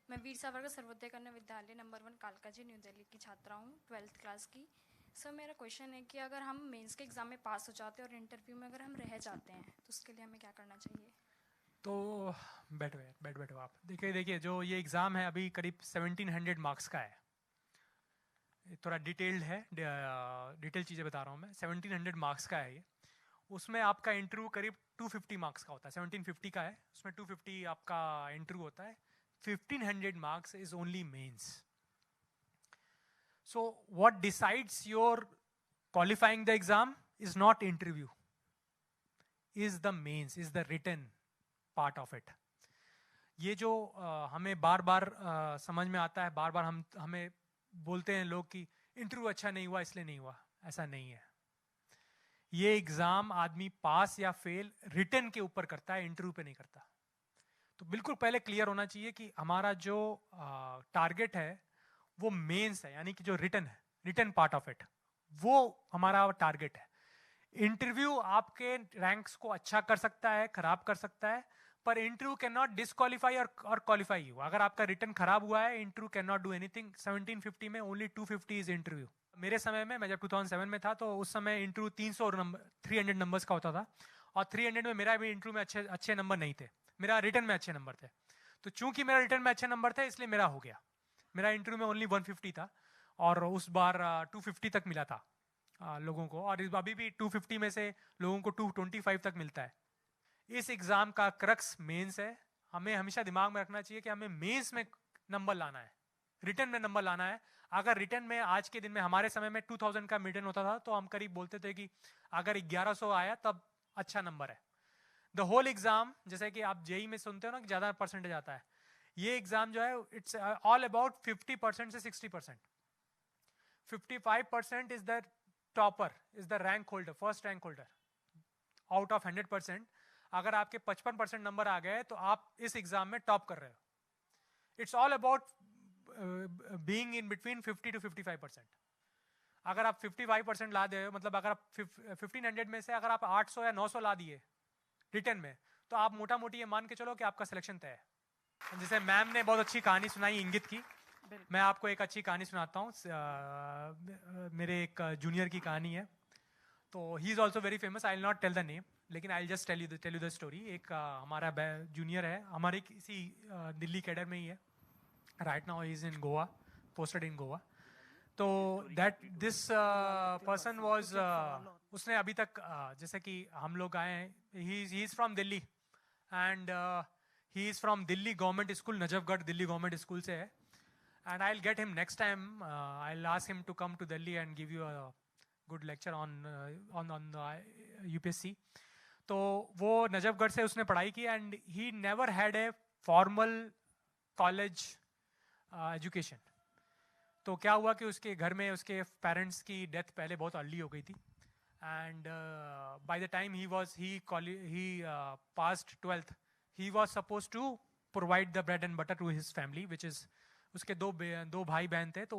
मैं वीर सावरकर सर्वोदय कन्या विद्यालय नंबर 1 कालका जी न्यू दिल्ली की छात्रा हूँ, 12th क्लास की। सर मेरा क्वेश्चन है कि अगर हम मेंस के एग्ज़ाम में पास हो जाते हैं और इंटरव्यू में अगर हम रह जाते हैं, तो उसके लिए हमें क्या करना चाहिए? तो बैठो आप। देखिए जो ये एग्ज़ाम है अभी करीब 1700 मार्क्स का है। थोड़ा डिटेल्ड है, डिटेल चीज़ें बता रहा हूँ मैं। 1700 मार्क्स का है ये। उसमें आपका इंटरव्यू करीब 250 मार्क्स का होता है, 1750 का है, उसमें 250 आपका इंटरव्यू होता है। 1500 marks is only mains. So what decides your qualifying the exam is not interview, is the mains, is the written part of it. ये जो हमें बार बार समझ में आता है, बार बार हमें बोलते हैं लोग कि इंटरव्यू अच्छा नहीं हुआ इसलिए नहीं हुआ, ऐसा नहीं है। ये एग्जाम आदमी पास या फेल रिटन के ऊपर करता है, इंटरव्यू पे नहीं करता। तो बिल्कुल पहले क्लियर होना चाहिए कि हमारा जो टारगेट है वो मेंस है, यानी कि जो रिटन है, रिटन पार्ट ऑफ इट, वो हमारा टारगेट है। इंटरव्यू आपके रैंक्स को अच्छा कर सकता है, खराब कर सकता है, पर इंटरव्यू कैन नॉट डिस्क्वालीफाई और क्वालिफाई यू। अगर आपका रिटन खराब हुआ है, interview can not do anything. 1750 में ओनली 250 इज इंटरव्यू। मेरे समय में, मैं जब 2007 में था, तो उस समय इंटरव्यू 300 नंबर्स का होता था, और 300 में मेरा भी इंटरव्यू में अच्छे नंबर नहीं थे, मेरा रिटन में अच्छे नंबर थे। तो चूंकि मेरा रिटन में अच्छे नंबर थे, इसलिए मेरा हो गया। मेरा इंटरव्यू में ओनली 150 था, और उस बार 250 तक मिला था लोगों को, और अभी भी 250 में से लोगों को 225 तक मिलता है। इस एग्जाम का क्रक्स मेंस है। हमें हमेशा दिमाग में रखना चाहिए कि हमें मेंस में नंबर लाना है, रिटन में नंबर लाना है। अगर रिटन में आज के दिन में, हमारे समय में 2000 का रिटन होता था, तो हम करीब बोलते थे कि अगर 1100 आया तब अच्छा नंबर है। द होल एग्जाम, जैसे कि आप जेई में सुनते हो ना कि ज्यादा परसेंटेज आता है, ये एग्जाम जो है इट्स ऑल अबाउट 50% से 60%। 55% is the topper, is the rank holder, first rank holder out of 100%। अगर आपके 55% नंबर आ गए तो आप इस एग्जाम में टॉप कर रहे हो। It's all about being in between 50 to 55%। अगर आप 55% ला दे, मतलब अगर आप 1500 में से अगर आप 800 या 900 ला दिए रिटन में, तो आप मोटा मोटी ये मान के चलो कि आपका सिलेक्शन तय है। जैसे मैम ने बहुत अच्छी कहानी सुनाई इंगित की, मैं आपको एक अच्छी कहानी सुनाता हूँ। मेरे एक जूनियर की कहानी है, तो he is also very famous. I will not tell the name, लेकिन I will just tell you the story. एक हमारा जूनियर है, हमारे किसी दिल्ली कैडर में ही है। Right now he is in Goa, posted in Goa. तो दिस पर्सन वाज, उसने अभी तक जैसे कि हम लोग आए हैं, he is from Delhi, and he is from Delhi government school, Najafgarh Delhi government school से है। And I'll get him next time. I'll ask him to come to Delhi and give you a good lecture on the UPSC. तो वो नजफगढ़ से उसने पढ़ाई की, and he never had a formal college education. तो क्या हुआ कि उसके घर में उसके पेरेंट्स की डेथ पहले बहुत अर्ली हो गई थी, and by the time he passed 12th, he was supposed to provide the bread and butter to his family, which is, उसके दो भाई बहन थे। तो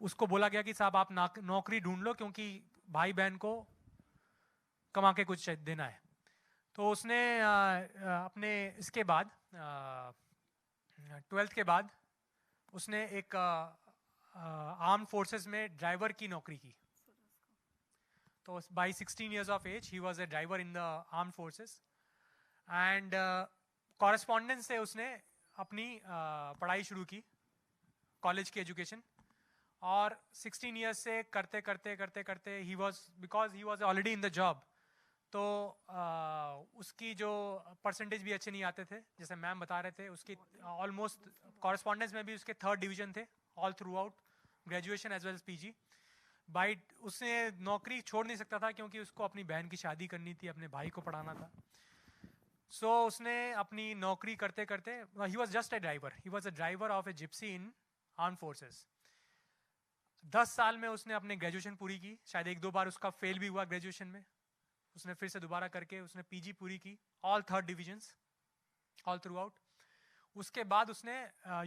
उसको बोला गया कि साहब आप नौकरी ढूंढ लो, क्योंकि भाई बहन को कमा के कुछ देना है। तो उसने अपने इसके बाद 12th के बाद उसने एक आर्म्ड फोर्सेस में ड्राइवर की नौकरी की। तो by 16 years of age he was a driver in the armed forces, and correspondence से उसने अपनी पढ़ाई शुरू की, कॉलेज की एजुकेशन। और 16 years से करते करते he was already in the job, तो उसकी जो परसेंटेज भी अच्छे नहीं आते थे, जैसे मैम बता रहे थे, उसकी ऑलमोस्ट कॉरेस्पॉन्डेंस में भी उसके 3rd डिवीजन थे all throughout graduation as well as PG. बाई उसने नौकरी छोड़ नहीं सकता था, क्योंकि उसको अपनी बहन की शादी करनी थी, अपने भाई को पढ़ाना था। सो उसने अपनी नौकरी करते करते, he was just a driver, he was a driver of A Gypsy in armed forces. 10 साल में उसने अपने ग्रेजुएशन पूरी की, शायद 1-2 बार उसका फेल भी हुआ ग्रेजुएशन में, उसने फिर से दोबारा करके उसने पीजी पूरी की, all 3rd divisions all through out. उसके बाद उसने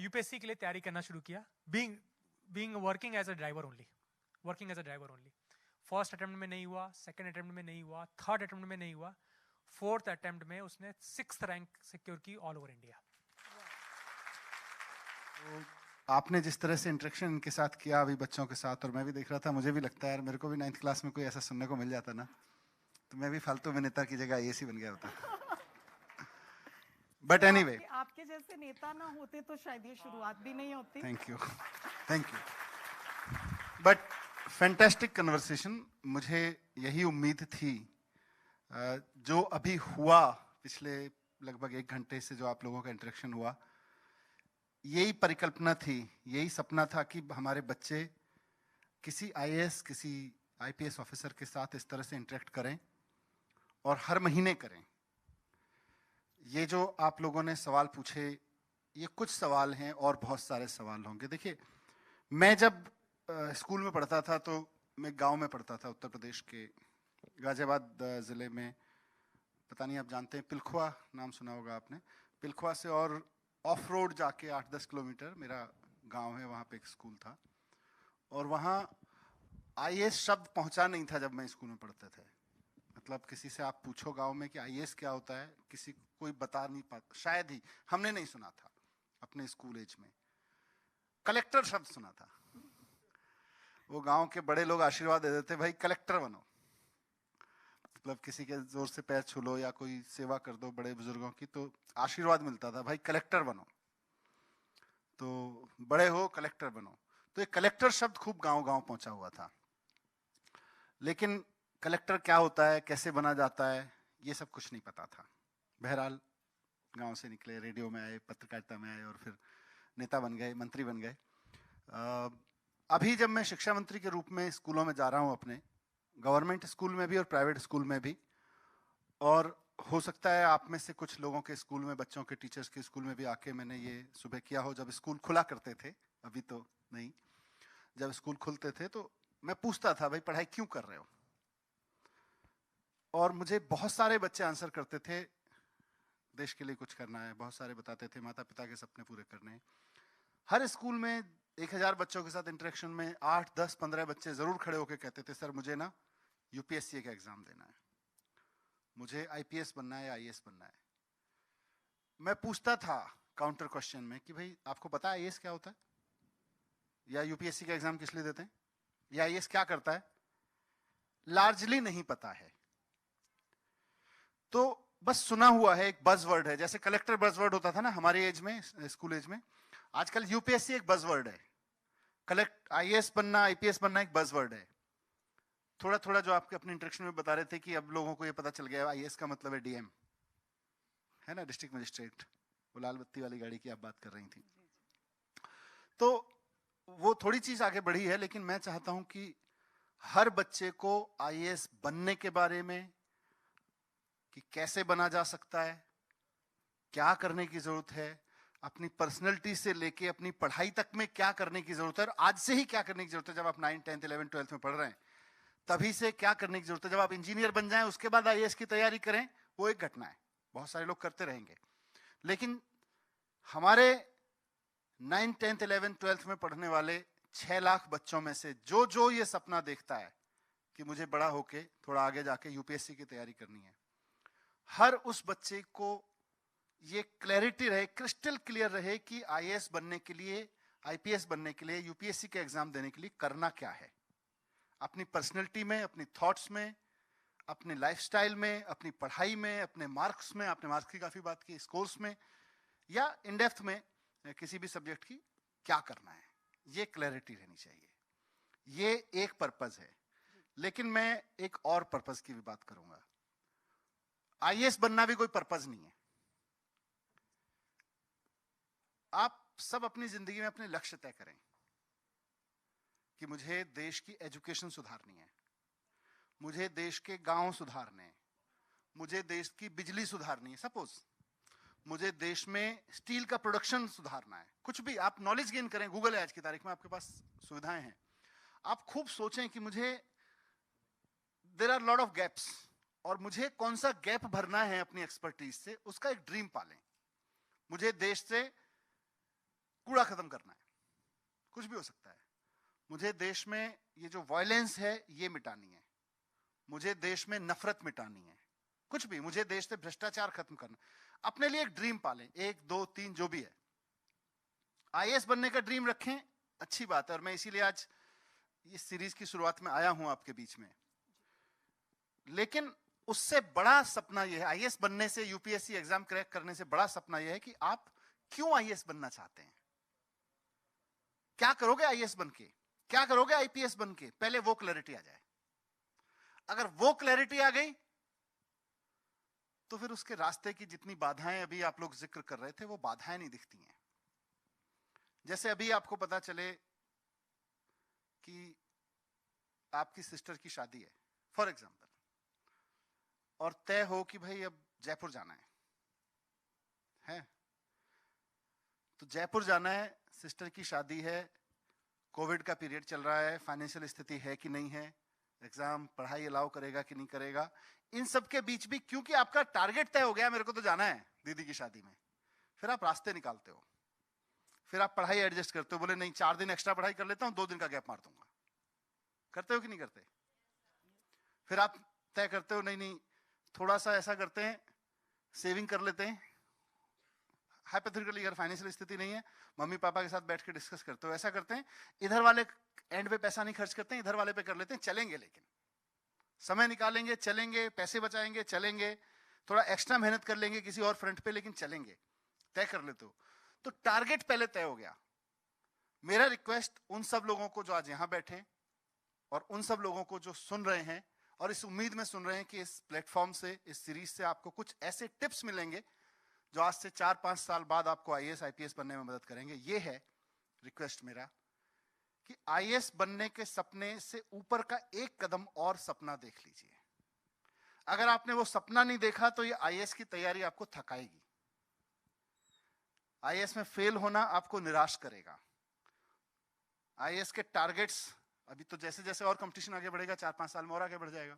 यूपीएससी के लिए तैयारी करना शुरू किया, being working as a driver only, first attempt में नहीं हुआ, सेकंड अटेम्प्ट में नहीं हुआ, 3rd अटेम्प्ट में नहीं हुआ, 4th अटेम्प्ट में उसने 6th रैंक सिक्योर की ऑल ओवर इंडिया। आपने जिस तरह से इंटरेक्शन इनके साथ किया अभी बच्चों के साथ, और मैं भी देख रहा था, मुझे भी लगता है यार मेरे को भी 9th क्लास में कोई ऐसा सुनने को मिल जाता ना, तो मैं भी फालतू में नेता की जगह IAS बन गया होता। बट एनीवे, आपके जैसे नेता ना होते तो शायद ये शुरुआत भी नहीं होती। Thank you. But fantastic conversation. मुझे यही उम्मीद थी जो अभी हुआ पिछले लगभग 1 घंटे से जो आप लोगों का इंटरेक्शन हुआ, यही परिकल्पना थी, यही सपना था कि हमारे बच्चे किसी आईएएस किसी आईपीएस ऑफिसर के साथ इस तरह से इंटरेक्ट करें और हर महीने करें. ये जो आप लोगों ने सवाल पूछे, ये कुछ सवाल हैं और बहुत सारे सवाल होंगे. देखिए, मैं जब स्कूल में पढ़ता था तो मैं गांव में पढ़ता था, उत्तर प्रदेश के गाजियाबाद ज़िले में. पता नहीं आप जानते हैं, पिलखुआ नाम सुना होगा आपने. पिलखुआ से और ऑफ रोड जाके 8-10 किलोमीटर मेरा गांव है, वहाँ पे एक स्कूल था. और वहाँ आईएएस शब्द पहुँचा नहीं था जब मैं स्कूल में पढ़ते थे. मतलब किसी से आप पूछो गांव में कि आईएएस क्या होता है, किसी कोई बता नहीं पाता, शायद ही हमने नहीं सुना था अपने स्कूल एज में. कलेक्टर शब्द सुना था. वो गांव के बड़े लोग आशीर्वाद दे देते, भाई कलेक्टर बनो. मतलब किसी के जोर से पैर छू लो या कोई सेवा कर दो बड़े बुजुर्गों की, तो आशीर्वाद मिलता था, भाई कलेक्टर बनो, तो बड़े हो कलेक्टर बनो. तो एक कलेक्टर शब्द खूब गांव-गांव पहुंचा हुआ था. लेकिन कलेक्टर क्या होता है, कैसे बना जाता है, ये सब कुछ नहीं पता था. बहरहाल गांव से निकले, रेडियो में आए, पत्रकारिता में आए और फिर नेता बन गए, मंत्री बन गए. अभी जब मैं शिक्षा मंत्री के रूप में स्कूलों में जा रहा हूं, अपने गवर्नमेंट स्कूल में भी और प्राइवेट स्कूल में भी, और हो सकता है आप में से कुछ लोगों के स्कूल में, बच्चों के टीचर्स के स्कूल में भी आके मैंने ये सुबह किया हो, जब स्कूल खुला करते थे, अभी तो नहीं. जब स्कूल खुलते थे तो मैं पूछता था, भाई पढ़ाई क्यों कर रहे हो? और मुझे बहुत सारे बच्चे आंसर करते थे, देश के लिए कुछ करना है. बहुत सारे बताते थे माता पिता के सपने पूरे करने हैं. हर स्कूल में 1000 बच्चों के साथ इंटरेक्शन में 8, 10, 15 बच्चे जरूर खड़े होकर कहते थे, सर मुझे ना यूपीएससी का एग्जाम देना है, मुझे आईपीएस बनना है, आईएएस बनना है. मैं पूछता था काउंटर क्वेश्चन में कि भाई आपको पता है आईएएस क्या होता है, या यूपीएससी का एग्जाम किस लिए देते हैं, या आईएएस क्या करता है? लार्जली नहीं पता है. तो बस सुना हुआ है, एक बज़वर्ड है, जैसे कलेक्टर बज़वर्ड होता था ना हमारे एज में, स्कूल एज में. आजकल यूपीएससी एक बज़वर्ड है, आईएएस बनना, आईपीएस बनना एक बज़वर्ड है. थोड़ा थोड़ा जो आपके अपने इंटरेक्शन में बता रहे थे कि अब लोगों को ये पता चल गया है आईएएस का मतलब है डीएम, है ना, डिस्ट्रिक्ट मजिस्ट्रेट. वो लाल बत्ती वाली गाड़ी की आप बात कर रही थी. तो वो थोड़ी चीज आगे बढ़ी है, लेकिन मैं चाहता हूं कि हर बच्चे को आईएएस बनने के बारे में, कि कैसे बना जा सकता है, क्या करने की जरूरत है, अपनी पर्सनैलिटी से लेके अपनी पढ़ाई तक में क्या करने की जरूरत है, और आज से ही क्या करने की जरूरत है. जब आप 9, 10, 11, 12 में पढ़ रहे हैं तभी से क्या करने की जरूरत है. जब आप इंजीनियर बन जाएं उसके बाद आईएएस की तैयारी करें, वो एक घटना है, बहुत सारे लोग करते रहेंगे. लेकिन हमारे 9, 10, 11, 12 में पढ़ने वाले 6 लाख बच्चों में से जो ये सपना देखता है कि मुझे बड़ा होके थोड़ा आगे जाके यूपीएससी की तैयारी करनी है, हर उस बच्चे को ये क्लैरिटी रहे, क्रिस्टल क्लियर रहे कि आईएएस बनने के लिए, आईपीएस बनने के लिए, यूपीएससी के एग्जाम देने के लिए करना क्या है. अपनी पर्सनैलिटी में, अपनी थॉट्स में, अपने लाइफस्टाइल में, अपनी पढ़ाई में, अपने मार्क्स में, आपने मार्क्स की काफी बात की, स्कोर्स में, या इन डेप्थ में किसी भी सब्जेक्ट की क्या करना है, ये क्लैरिटी रहनी चाहिए. ये एक पर्पस है. लेकिन मैं एक और पर्पस की भी बात करूंगा. आईएएस बनना भी कोई पर्पस नहीं है. आप सब अपनी जिंदगी में अपने लक्ष्य तय करें कि मुझे देश की एजुकेशन सुधारनी है, मुझे देश के गांव सुधारने हैं, मुझे देश की बिजली सुधारनी है, सपोज मुझे देश में स्टील का प्रोडक्शन सुधारना है. कुछ भी आप नॉलेज गेन करें, गूगल है आज की तारीख में, आपके पास सुविधाएं हैं. आप खूब सोचें कि मुझे, there are lot of gaps, और मुझे कौन सा गैप भरना है अपनी एक्सपर्टीज से, उसका एक ड्रीम पालें. मुझे देश से कूड़ा खत्म करना है, कुछ भी हो सकता है. मुझे देश में ये जो वायलेंस है ये मिटानी है, मुझे देश में नफरत मिटानी है, कुछ भी, मुझे देश से भ्रष्टाचार खत्म करना. अपने लिए एक ड्रीम पालें, 1, 2, 3 जो भी है. आईएएस बनने का ड्रीम रखें, अच्छी बात है, और मैं इसीलिए आज इस सीरीज की शुरुआत में आया हूं आपके बीच में. लेकिन उससे बड़ा सपना यह है, आईएएस बनने से, यूपीएससी एग्जाम क्रैक करने से बड़ा सपना यह है कि आप क्यों आईएएस बनना चाहते हैं, क्या करोगे आईएएस बन के, क्या करोगे आईपीएस बन के? पहले वो क्लैरिटी आ जाए। अगर वो क्लैरिटी आ गई तो फिर उसके रास्ते की जितनी बाधाएं अभी आप लोग जिक्र कर रहे थे, वो बाधाएं नहीं दिखती हैं। जैसे अभी आपको पता चले कि आपकी सिस्टर की शादी है फॉर एग्जाम्पल, और तय हो कि भाई अब जयपुर जाना है तो जयपुर जाना है, सिस्टर की शादी है, कोविड का पीरियड चल रहा है, फाइनेंशियल स्थिति है कि नहीं है, एग्जाम पढ़ाई अलाउ करेगा कि नहीं करेगा, इन सब के बीच भी क्योंकि आपका टारगेट तय हो गया, मेरे को तो जाना है दीदी की शादी में, फिर आप रास्ते निकालते हो, फिर आप पढ़ाई एडजस्ट करते हो, बोले नहीं 4 दिन एक्स्ट्रा पढ़ाई कर लेता हूं, 2 दिन का गैप मार दूंगा। करते हो कि नहीं करते? फिर आप तय करते हो नहीं नहीं थोड़ा सा ऐसा करते हैं, सेविंग कर लेते हैं, हाइपोथेटिकली अगर फाइनेंशियल स्थिति नहीं है, मम्मी पापा के साथ बैठ के डिस्कस करते हो, ऐसा करते हैं, इधर वाले एंड पे पैसा नहीं खर्च करते हैं, इधर वाले पे कर लेते हैं, चलेंगे, लेकिन समय निकालेंगे, चलेंगे, पैसे बचाएंगे, चलेंगे, थोड़ा एक्स्ट्रा मेहनत कर लेंगे किसी और फ्रंट पे, लेकिन चलेंगे, तय कर लेते हो। तो टारगेट पहले तय हो गया। मेरा रिक्वेस्ट उन सब लोगों को जो आज यहां बैठे और उन सब लोगों को जो सुन रहे हैं और इस उम्मीद में सुन रहे हैं कि इस प्लेटफॉर्म से, इस सीरीज से आपको कुछ ऐसे टिप्स मिलेंगे जो आज से 4-5 साल बाद आपको आईएएस आईपीएस बनने में मदद करेंगे। ये है रिक्वेस्ट मेरा कि आईएएस बनने के सपने से ऊपर का एक कदम और सपना देख लीजिए। अगर आपने वो सपना नहीं देखा तो ये आईएएस की तैयारी आपको थकाएगी। आईएएस में फेल होना आपको निराश करेगा। आईएएस के टारगेट्स अभी तो जैसे जैसे और कंपटीशन आगे बढ़ेगा, 4-5 साल में और आगे बढ़ जाएगा।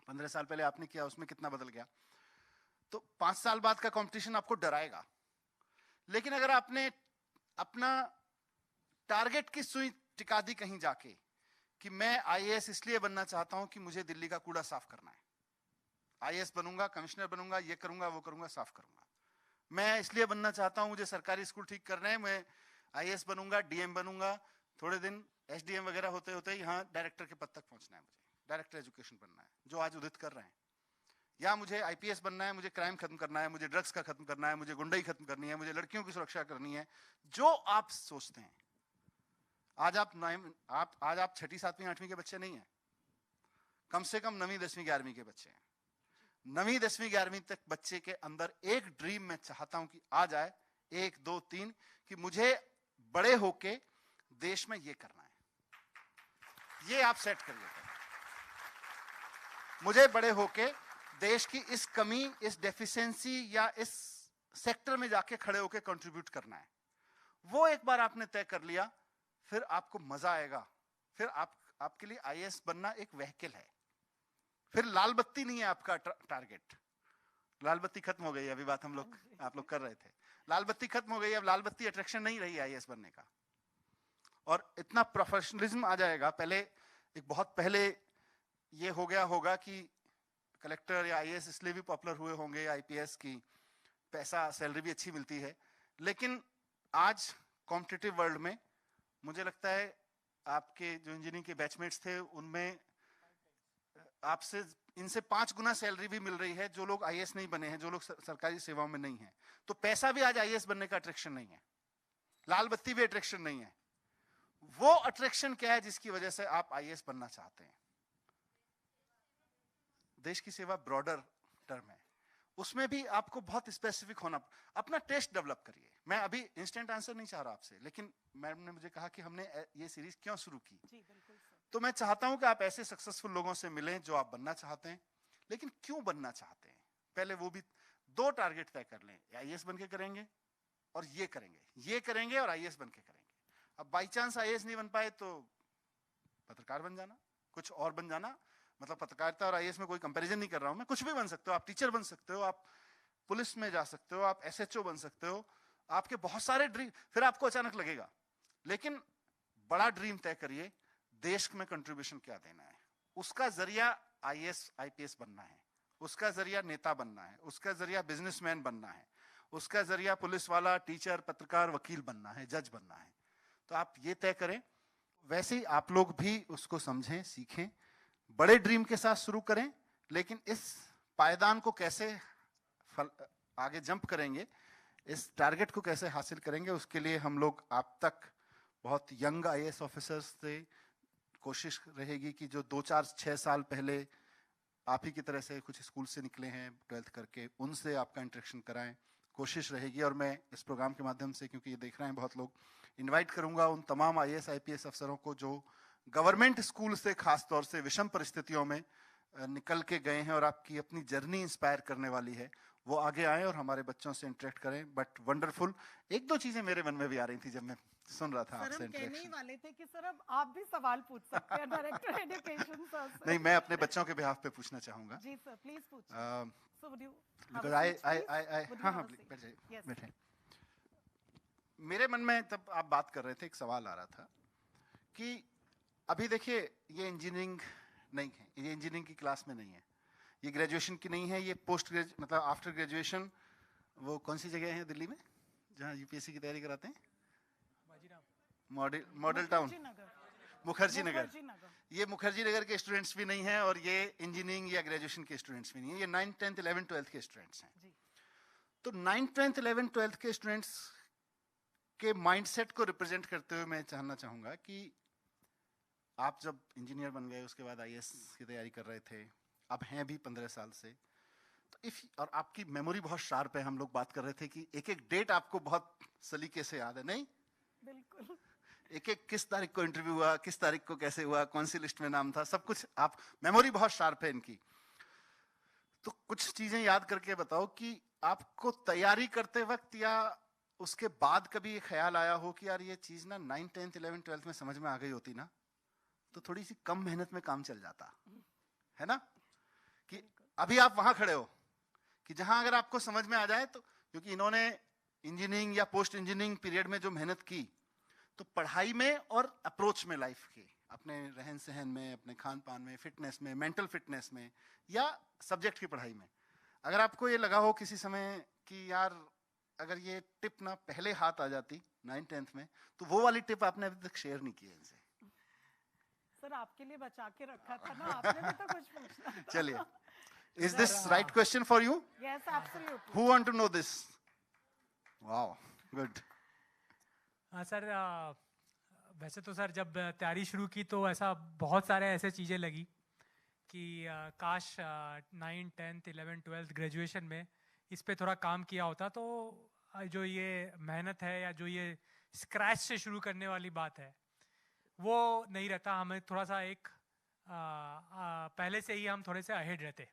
15 साल पहले आपने किया, उसमें कितना बदल गया। तो 5 साल बाद का कंपटीशन आपको डराएगा। लेकिन अगर आपने अपना टारगेट की सुई टिका दी कहीं जाके कि मैं आईएएस इसलिए बनना चाहता हूं कि मुझे दिल्ली का कूड़ा साफ करना है, आईएएस बनूंगा, कमिश्नर बनूंगा, ये करूंगा, वो करूंगा, साफ करूंगा। मैं इसलिए बनना चाहता हूं, मुझे सरकारी स्कूल ठीक करना है, मैं आईएएस बनूंगा, डीएम बनूंगा, थोड़े दिन एसडीएम वगैरह होते होते यहाँ डायरेक्टर के पद तक पहुंचना है, मुझे डायरेक्टर एजुकेशन बनना है, जो आज उदित कर रहे हैं, या मुझे आईपीएस बनना है, मुझे क्राइम खत्म करना है, मुझे ड्रग्स का खत्म करना है, मुझे गुंडाई खत्म करनी है, मुझे लड़कियों की सुरक्षा करनी है, जो आप सोचते हैं। आज आप 6ठी 7वीं 8वीं के बच्चे नहीं हैं, कम से कम 9वीं 10वीं 11वीं के बच्चे हैं। 9वीं 10वीं 11वीं तक बच्चे के अंदर एक ड्रीम मैं चाहता हूं कि आ जाए, 1 2 3, कि मुझे बड़े होके देश में ये करना है। ये आप सेट करिए, मुझे बड़े होके देश की इस कमी, इस डेफिशिएंसी या इस सेक्टर में जाके खड़े होके कंट्रीब्यूट करना है। वो एक बार आपने तय कर लिया, फिर आपको मजा आएगा। फिर आपके लिए आईएएस बनना एक व्हीकल है, फिर लाल बत्ती नहीं है आपका टारगेट। लाल बत्ती खत्म हो गई, अभी बात हम लोग आप लोग कर रहे थे, लाल बत्ती खत्म हो गई, अब लाल बत्ती अट्रैक्शन नहीं रही आईएएस बनने का। और इतना प्रोफेशनलिज्म आ जाएगा। पहले एक बहुत पहले ये हो गया होगा कि कलेक्टर या आईएएस इसलिए भी पॉपुलर हुए होंगे, आईपीएस की पैसा सैलरी भी अच्छी मिलती है, लेकिन आज कॉम्पिटिटिव वर्ल्ड में मुझे लगता है आपके जो इंजीनियरिंग के बैचमेट्स थे उनमें आपसे इनसे 5 गुना सैलरी भी मिल रही है जो लोग आईएएस नहीं बने हैं, जो लोग सरकारी सेवाओं में नहीं हैं। तो पैसा भी आज आईएएस बनने का अट्रैक्शन नहीं है, लाल बत्ती भी अट्रैक्शन नहीं है। वो अट्रैक्शन क्या है जिसकी वजह से आप आईएएस बनना चाहते हैं? देश की सेवा ब्रॉडर टर्म है, उसमें भी आपको बहुत स्पेसिफिक होना, अपना टेस्ट डेवलप करिए। मैं अभी इंस्टेंट आंसर नहीं चाह रहा आपसे, लेकिन मैडम ने मुझे कहा कि हमने ये सीरीज क्यों शुरू की, तो मैं चाहता हूं कि आप ऐसे सक्सेसफुल लोगों से मिलें जो आप बनना चाहते हैं। लेकिन क्यों बनना चाहते हैं, पहले वो भी 2 टारगेट तय कर लें, आईएएस बन के करेंगे और ये करेंगे और आईएएस बन के करेंगे। अब बाई चांस आईएएस नहीं बन पाए तो पत्रकार बन जाना, कुछ और बन जाना। मतलब पत्रकारिता और आईएएस में कोई कंपैरिजन नहीं कर रहा हूं मैं, कुछ भी बन सकते हो, आप टीचर बन सकते हो, आप पुलिस में जा सकते हो, आप एसएचओ बन सकते हो, आपके बहुत सारे ड्रीम। फिर आपको अचानक लगेगा, लेकिन बड़ा ड्रीम तय करिए, देश में कंट्रीब्यूशन क्या देना है, उसका जरिया आईएएस आईपीएस बनना है, उसका जरिया नेता बनना है, उसका जरिया बिजनेसमैन बनना है, उसका जरिया पुलिस वाला, टीचर, पत्रकार, वकील बनना है, जज बनना है। तो आप ये तय करें, वैसे ही आप लोग भी उसको समझें, सीखें, बड़े ड्रीम के साथ शुरू करें, लेकिन इस पायदान को कैसे आगे जंप करेंगे, इस टारगेट को कैसे हासिल करेंगे, उसके लिए हम लोग आप तक बहुत यंग आईएएस ऑफिसर्स से कोशिश रहेगी कि जो 2-4-6 साल पहले आप ही की तरह से कुछ स्कूल से निकले हैं 12th करके, उनसे आपका इंटरेक्शन कराएं, कोशिश रहेगी। और मैं इस प्रोग्राम के माध्यम से, क्योंकि ये देख रहे हैं बहुत लोग, इनवाइट करूंगा उन तमाम आईएएस आईपीएस अफसरों को जो गवर्नमेंट स्कूल से खास तौर से विषम परिस्थितियों में निकल के गए हैं और आपकी अपनी जर्नी इंस्पायर करने वाली है, वो आगे आए और हमारे बच्चों से इंटरेक्ट करें। बट वंडरफुल, एक दो चीजें मेरे मन में भी आ रही थी जब मैं सुन रहा था सर आपसे हम कहने ही इंटरेक्शन। वाले थे कि सर अब आप भी सवाल पूछ सकते हैं डायरेक्टर एजुकेशन सर से। नहीं, मैं अपने बच्चों के बिहाफ पे पूछना चाहूंगा। जी सर प्लीज पूछिए। So would you Because I हाँ बैठ जाइए, बैठे। मेरे मन में तब आप बात कर रहे थे एक सवाल आ रहा था कि अभी देखिए ये इंजीनियरिंग नहीं है, ये इंजीनियरिंग की क्लास में नहीं है, ये ग्रेजुएशन की नहीं है, ये पोस्ट मतलब आफ्टर ग्रेजुएशन वो कौन सी जगह है दिल्ली में जहाँ यूपीएससी की तैयारी कराते हैं? Model town, Mukherjee Nagar. ये मुखर्जी नगर के स्टूडेंट्स भी नहीं हैं और ये इंजीनियरिंग या ग्रेजुएशन के स्टूडेंट्स भी नहीं है, ये 9th 10th 11th 12th के स्टूडेंट्स हैं। तो 9th 10th 11th 12th के स्टूडेंट्स के माइंडसेट को रिप्रेजेंट करते हुए मैं जानना चाहूंगा कि आप जब इंजीनियर बन गए, उसके बाद आईएएस की तैयारी कर रहे थे, अब हैं भी 15 साल से, तो और आपकी मेमोरी बहुत शार्प है। हम लोग बात कर रहे थे कि एक एक डेट आपको बहुत सलीके से याद है, नहीं? बिल्कुल। एक एक किस तारीख को इंटरव्यू हुआ, किस तारीख को कैसे हुआ, कौन सी लिस्ट में नाम था, सब कुछ आप, मेमोरी बहुत शार्प है इनकी। तो कुछ चीजें याद करके बताओ कि आपको तैयारी करते वक्त या उसके बाद कभी ये ख्याल आया हो कि यार ये चीज ना 9th 10th 11th 12th में समझ में आ गई होती ना तो थोड़ी सी कम मेहनत में काम चल जाता, है ना? कि अभी आप वहां खड़े हो कि जहां अगर आपको समझ में आ जाए तो, क्योंकि इन्होंने इंजीनियरिंग या पोस्ट इंजीनियरिंग पीरियड में जो मेहनत की, तो पढ़ाई में और अप्रोच में लाइफ के, अपने रहन सहन में, अपने खान पान में, फिटनेस में, मेंटल फिटनेस में, या सब्जेक्ट की पढ़ाई में, अगर आपको ये लगा हो किसी समय कि यार अगर ये टिप ना पहले हाथ आ जाती 9th 10th में, तो वो वाली टिप आपने अभी तक शेयर नहीं की है इनसे। सर आपके लिए बचा के रखा था ना, आपने भी तो कुछ पूछना था। चलिए, is this right question for you? Yes absolutely. Who want to know this? Wow, good. हाँ सर, वैसे तो सर जब तैयारी शुरू की तो ऐसा बहुत सारे ऐसे चीज़ें लगी कि काश 9th 10th 11th 12th graduation में इस पे थोड़ा काम किया होता, तो जो ये मेहनत है या जो ये स्क्रैच से शुरू करने वाली बात है वो नहीं रहता। हमें थोड़ा सा एक पहले से ही हम थोड़े से अहेड रहते।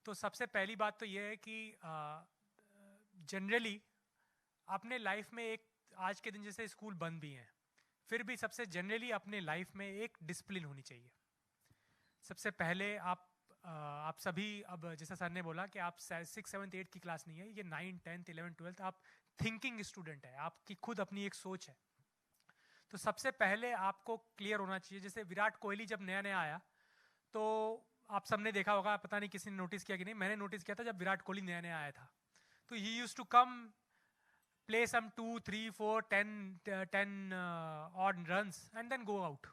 तो सबसे पहली बात तो ये है कि जनरली अपने लाइफ में एक, आज के दिन जैसे स्कूल बंद भी हैं, फिर भी सबसे जनरली अपने लाइफ में एक डिसिप्लिन होनी चाहिए। सबसे पहले आप सभी, अब जैसा सर ने बोला कि आप 6th 7th 8th की क्लास नहीं है, ये 9th 10th 11th 12th आप थिंकिंग स्टूडेंट है, आपकी खुद अपनी एक सोच है। तो सबसे पहले आपको क्लियर होना चाहिए। जैसे विराट कोहली जब नया नया आया तो आप सबने देखा होगा, पता नहीं किसी ने नोटिस किया कि नहीं, मैंने नोटिस किया था जब विराट कोहली नया नया आया था तो he used to come play some 2 3 4 10 odd runs and then go out।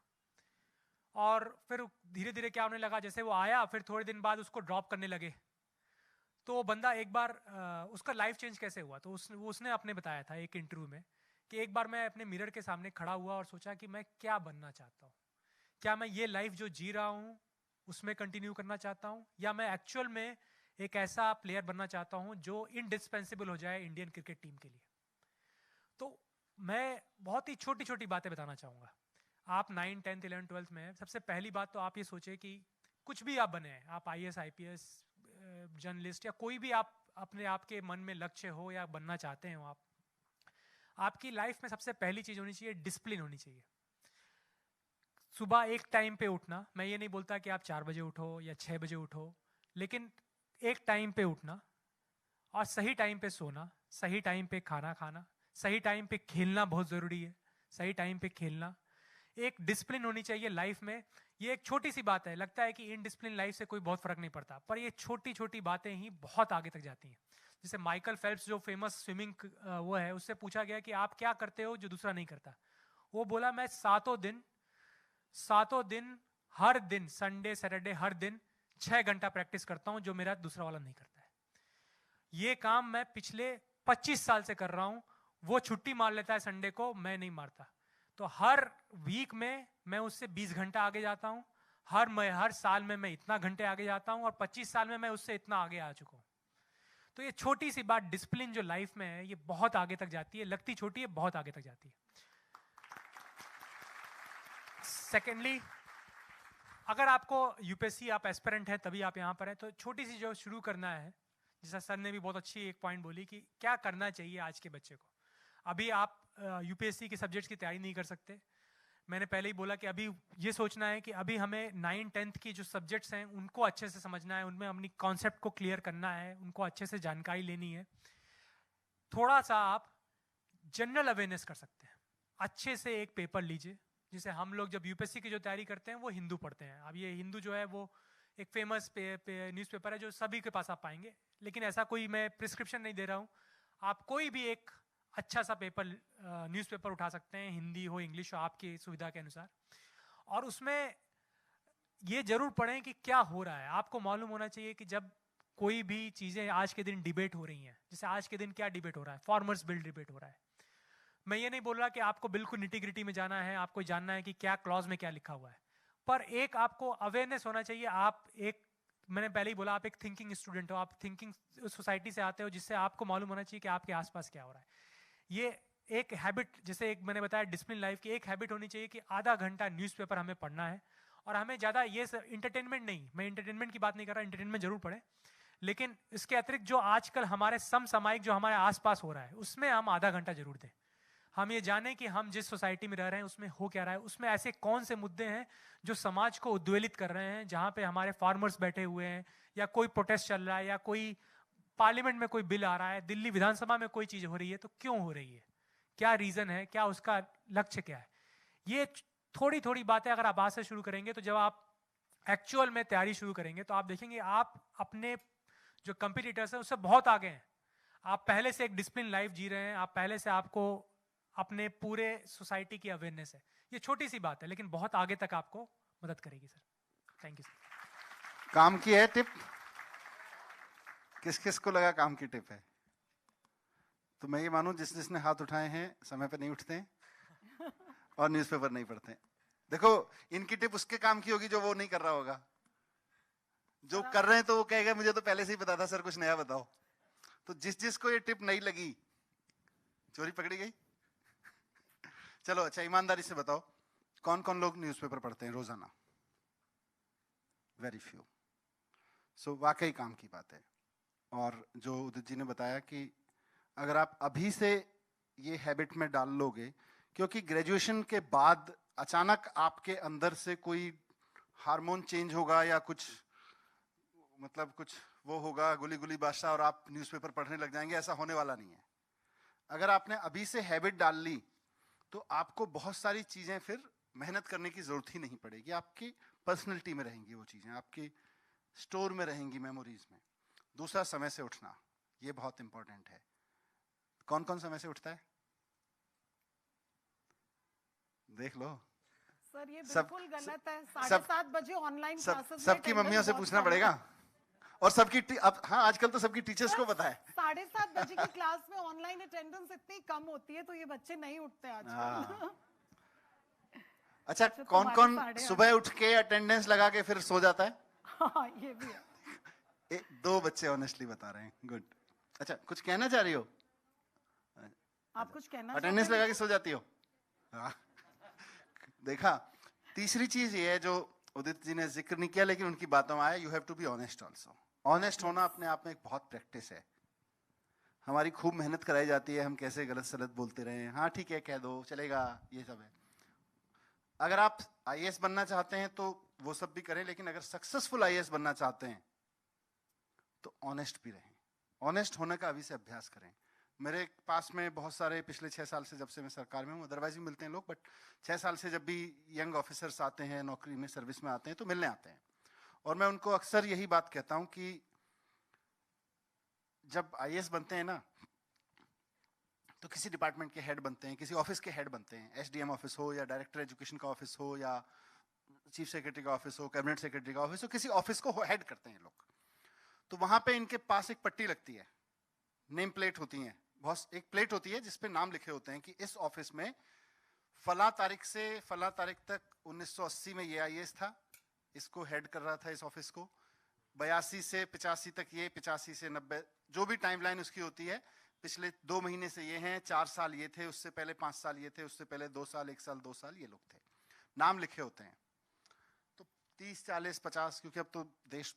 और फिर धीरे धीरे क्या होने लगा, जैसे वो आया फिर थोड़े दिन बाद उसको ड्रॉप करने लगे, तो वो बंदा एक बार उसका लाइफ चेंज कैसे हुआ, तो उसने अपने बताया था एक इंटरव्यू में कि एक बार मैं अपने मिरर के सामने खड़ा हुआ और सोचा कि मैं क्या बनना चाहता हूँ, क्या मैं ये लाइफ जो जी रहा हूँ उसमें कंटिन्यू करना चाहता हूँ, या मैं एक्चुअल में एक ऐसा प्लेयर बनना चाहता हूँ जो इनडिस्पेंसिबल हो जाए इंडियन क्रिकेट टीम के लिए। तो मैं बहुत ही छोटी छोटी बातें बताना चाहूँगा। आप 9th 10th 11th 12th में, सबसे पहली बात तो आप ये सोचे कि कुछ भी आप बने हैं, आप IAS IPS जर्नलिस्ट या कोई भी आप अपने आप के मन में लक्ष्य हो या बनना चाहते हो, आपकी लाइफ में सबसे पहली चीज होनी चाहिए डिसिप्लिन होनी चाहिए। सुबह एक टाइम पे उठना, मैं ये नहीं बोलता कि आप 4 बजे उठो या 6 बजे उठो, लेकिन एक टाइम पे उठना और सही टाइम पे सोना, सही टाइम पे खाना खाना, सही टाइम पे खेलना बहुत जरूरी है, सही टाइम पे खेलना। एक डिसिप्लिन होनी चाहिए लाइफ में। ये एक छोटी सी बात है, लगता है कि इनडिसिप्लिन लाइफ से कोई बहुत फर्क नहीं पड़ता, पर ये छोटी छोटी बातें ही बहुत आगे तक जाती हैं। जैसे माइकल फेल्प्स जो फेमस स्विमिंग वो है, उससे पूछा गया कि आप क्या करते हो जो दूसरा नहीं करता, वो बोला मैं सातों दिन हर दिन, संडे सैटरडे हर दिन 6 घंटा प्रैक्टिस करता हूं जो मेरा दूसरा वाला नहीं करता है। ये काम मैं पिछले 25 साल से कर रहा हूं, वो छुट्टी मार लेता है संडे को, मैं नहीं मारता। तो हर वीक में मैं उससे 20 घंटा आगे जाता हूँ, हर साल में मैं इतना घंटे आगे जाता हूँ, और 25 साल में मैं उससे इतना आगे आ चुका हूँ। तो ये छोटी सी बात, डिसिप्लिन जो लाइफ में है, ये बहुत आगे तक जाती है। लगती छोटी है, बहुत आगे तक जाती है। सेकेंडली, अगर आपको यूपीएससी, आप एस्पिरेंट है तभी आप यहाँ पर हैं, तो छोटी सी जो शुरू करना है, जैसा सर ने भी बहुत अच्छी एक पॉइंट बोली कि क्या करना चाहिए आज के बच्चे को। अभी आप यूपीएससी के सब्जेक्ट्स की तैयारी नहीं कर सकते। मैंने पहले ही बोला कि अभी ये सोचना है कि अभी हमें 9-10th की जो सब्जेक्ट्स हैं उनको अच्छे से समझना है, उनमें अपनी कॉन्सेप्ट को क्लियर करना है, उनको अच्छे से जानकारी लेनी है। थोड़ा सा आप जनरल अवेयरनेस कर सकते हैं। अच्छे से एक पेपर लीजिए, जिसे हम लोग जब यूपीएससी की जो तैयारी करते हैं वो हिंदू पढ़ते हैं। अब ये हिंदू जो है वो एक फेमस न्यूज़पेपर है जो सभी के पास आप पाएंगे, लेकिन ऐसा कोई मैं प्रिस्क्रिप्शन नहीं दे रहा हूँ। आप कोई भी एक अच्छा सा पेपर, न्यूज़पेपर उठा सकते हैं, हिंदी हो इंग्लिश हो, आपकी सुविधा के अनुसार, और उसमें ये जरूर पढ़ें कि क्या हो रहा है। आपको मालूम होना चाहिए कि जब कोई भी चीज़ें आज के दिन डिबेट हो रही हैं, जैसे आज के दिन क्या डिबेट हो रहा है, फार्मर्स बिल डिबेट हो रहा है। मैं ये नहीं बोल रहा कि आपको बिल्कुल निटी-ग्रिटी में जाना है, आपको जानना है कि क्या क्लॉज में क्या लिखा हुआ है, पर एक आपको अवेयरनेस होना चाहिए। आप एक, मैंने पहले ही बोला, आप एक थिंकिंग स्टूडेंट हो, आप थिंकिंग सोसाइटी से आते हो, जिससे आपको मालूम होना चाहिए कि आपके आसपास क्या हो रहा है। ये एक हैबिट, जैसे एक मैंने बताया डिसिप्लिन लाइफ की एक हैबिट होनी चाहिए कि आधा घंटा न्यूज़पेपर हमें पढ़ना है, और हमें ज़्यादा ये इंटरटेनमेंट नहीं, मैं इंटरटेनमेंट की बात नहीं कर रहा, इंटरटेनमेंट जरूर पढ़ें, लेकिन इसके अतिरिक्त जो आजकल हमारे समसामयिक जो हमारे आसपास हो रहा है उसमें हम आधा घंटा जरूर दें। हम ये जानें कि हम जिस सोसाइटी में रह रहे हैं उसमें हो क्या रहा है, उसमें ऐसे कौन से मुद्दे हैं जो समाज को उद्वेलित कर रहे हैं, जहाँ पे हमारे फार्मर्स बैठे हुए हैं, या कोई प्रोटेस्ट चल रहा है, या कोई पार्लियामेंट में कोई बिल आ रहा है, दिल्ली विधानसभा में कोई चीज़ हो रही है, तो क्यों हो रही है, क्या रीज़न है, क्या उसका लक्ष्य क्या है। ये थोड़ी थोड़ी बातें अगर आप आज से शुरू करेंगे, तो जब आप एक्चुअल में तैयारी शुरू करेंगे तो आप देखेंगे आप अपने जो कंपटीटर्स हैं उससे बहुत आगे हैं। आप पहले से एक डिसिप्लिन लाइफ जी रहे हैं, आप पहले से, आपको अपने पूरे सोसाइटी की अवेयरनेस है। ये छोटी सी बात है लेकिन बहुत आगे तक आपको मदद करेगी सर। Thank you sir. काम की है टिप? किस किस को लगा काम की टिप है? तो मैं ये मानूं जिसने हाथ उठाए हैं समय पे नहीं उठते हैं और न्यूज़पेपर नहीं पढ़ते हैं। देखो, इनकी टिप उसके काम की होगी जो वो नहीं कर रहा होगा। जो कर रहे हैं तो वो कहेगा मुझे तो पहले से ही पता था सर, कुछ नया बताओ। तो जिसको ये टिप नहीं लगी, चोरी पकड़ी गई। चलो अच्छा, ईमानदारी से बताओ, कौन कौन लोग न्यूज़पेपर पढ़ते हैं रोजाना? Very few. सो वाकई काम की बात है। और जो उदित जी ने बताया कि अगर आप अभी से ये हैबिट में डाल लोगे, क्योंकि ग्रेजुएशन के बाद अचानक आपके अंदर से कोई हार्मोन चेंज होगा या कुछ, मतलब कुछ वो होगा गुली गुली बादशाह और आप न्यूज़पेपर पढ़ने लग जाएंगे, ऐसा होने वाला नहीं है। अगर आपने अभी से हैबिट डाल ली तो आपको बहुत सारी चीजें फिर मेहनत करने की जरूरत ही नहीं पड़ेगी। आपकी पर्सनैलिटी में रहेंगी वो चीजें, आपकी स्टोर में रहेंगी, मेमोरीज में। दूसरा, समय से उठना, ये बहुत इंपॉर्टेंट है। कौन कौन समय से उठता है? देख लो सर, ये सब- बिल्कुल गलत है। सब- 7:30 बजे ऑनलाइन क्लासेस सबकी मम्मियों से पूछना पड़ेगा। और सबकी अब हाँ, आजकल तो सबकी टीचर्स को पता है। 7:30 बजे की क्लास में ऑनलाइन अटेंडेंस इतनी कम होती है, तो ये बच्चे नहीं उठते आजकल। अच्छा, तो कौन तुम्हारे कौन 8:30 सुबह उठ के अटेंडेंस लगा के फिर सो जाता है? हाँ, ये भी है। 2 बच्चे ऑनेस्टली बता रहे हैं। गुड। अच्छा, कुछ कहना चाह रही हो? आप कुछ कहना अटेंडेंस चाहते लगा हैं? के सो जाती हो? हाँ। देखा, तीसरी चीज ये है जो उदित जी ने जिक्र नहीं किया लेकिन उनकी बातों में आया, you have to be honest also. Honest होना अपने आप में एक बहुत प्रैक्टिस है। हमारी खूब मेहनत कराई जाती है, हम कैसे गलत सलत बोलते रहे, हाँ ठीक है कह दो चलेगा, ये सब है। अगर आप आईएएस बनना चाहते हैं तो वो सब भी करें, लेकिन अगर सक्सेसफुल आईएएस बनना चाहते हैं तो ऑनेस्ट भी रहें। ऑनेस्ट होने का अभी से अभ्यास करें। मेरे पास में बहुत सारे पिछले 6 साल से, जब से मैं सरकार में हूँ, अदरवाइज भी मिलते हैं लोग, बट 6 साल से जब भी यंग ऑफिसर्स आते हैं, नौकरी में सर्विस में आते हैं, तो मिलने आते हैं। और मैं उनको अक्सर यही बात कहता हूँ कि जब आईएएस बनते हैं ना, तो किसी डिपार्टमेंट के हेड बनते हैं, किसी ऑफिस के हेड बनते हैं, एसडीएम ऑफिस हो या डायरेक्टर एजुकेशन का ऑफिस हो या चीफ सेक्रेटरी का ऑफिस हो, कैबिनेट सेक्रेटरी का ऑफिस हो, किसी ऑफिस को हेड करते हैं लोग। तो वहां पे इनके पास एक पट्टी लगती है, नेम प्लेट होती है, बहुत एक प्लेट होती है जिसपे नाम लिखे होते हैं कि इस ऑफिस में फला तारीख से फला तारीख तक 1980 में ये आईएएस था, इसको हेड कर रहा था इस ऑफिस को। 82 से 85 तक ये, 85 से 90, जो भी टाइमलाइन उसकी होती है। पिछले 2 महीने से ये हैं, 4 साल ये थे, उससे पहले 5 साल ये थे, उससे पहले 2 साल, 1 साल, 2 साल ये लोग थे। नाम लिखे होते हैं। तो 30, 40, 50, क्योंकि अब तो देश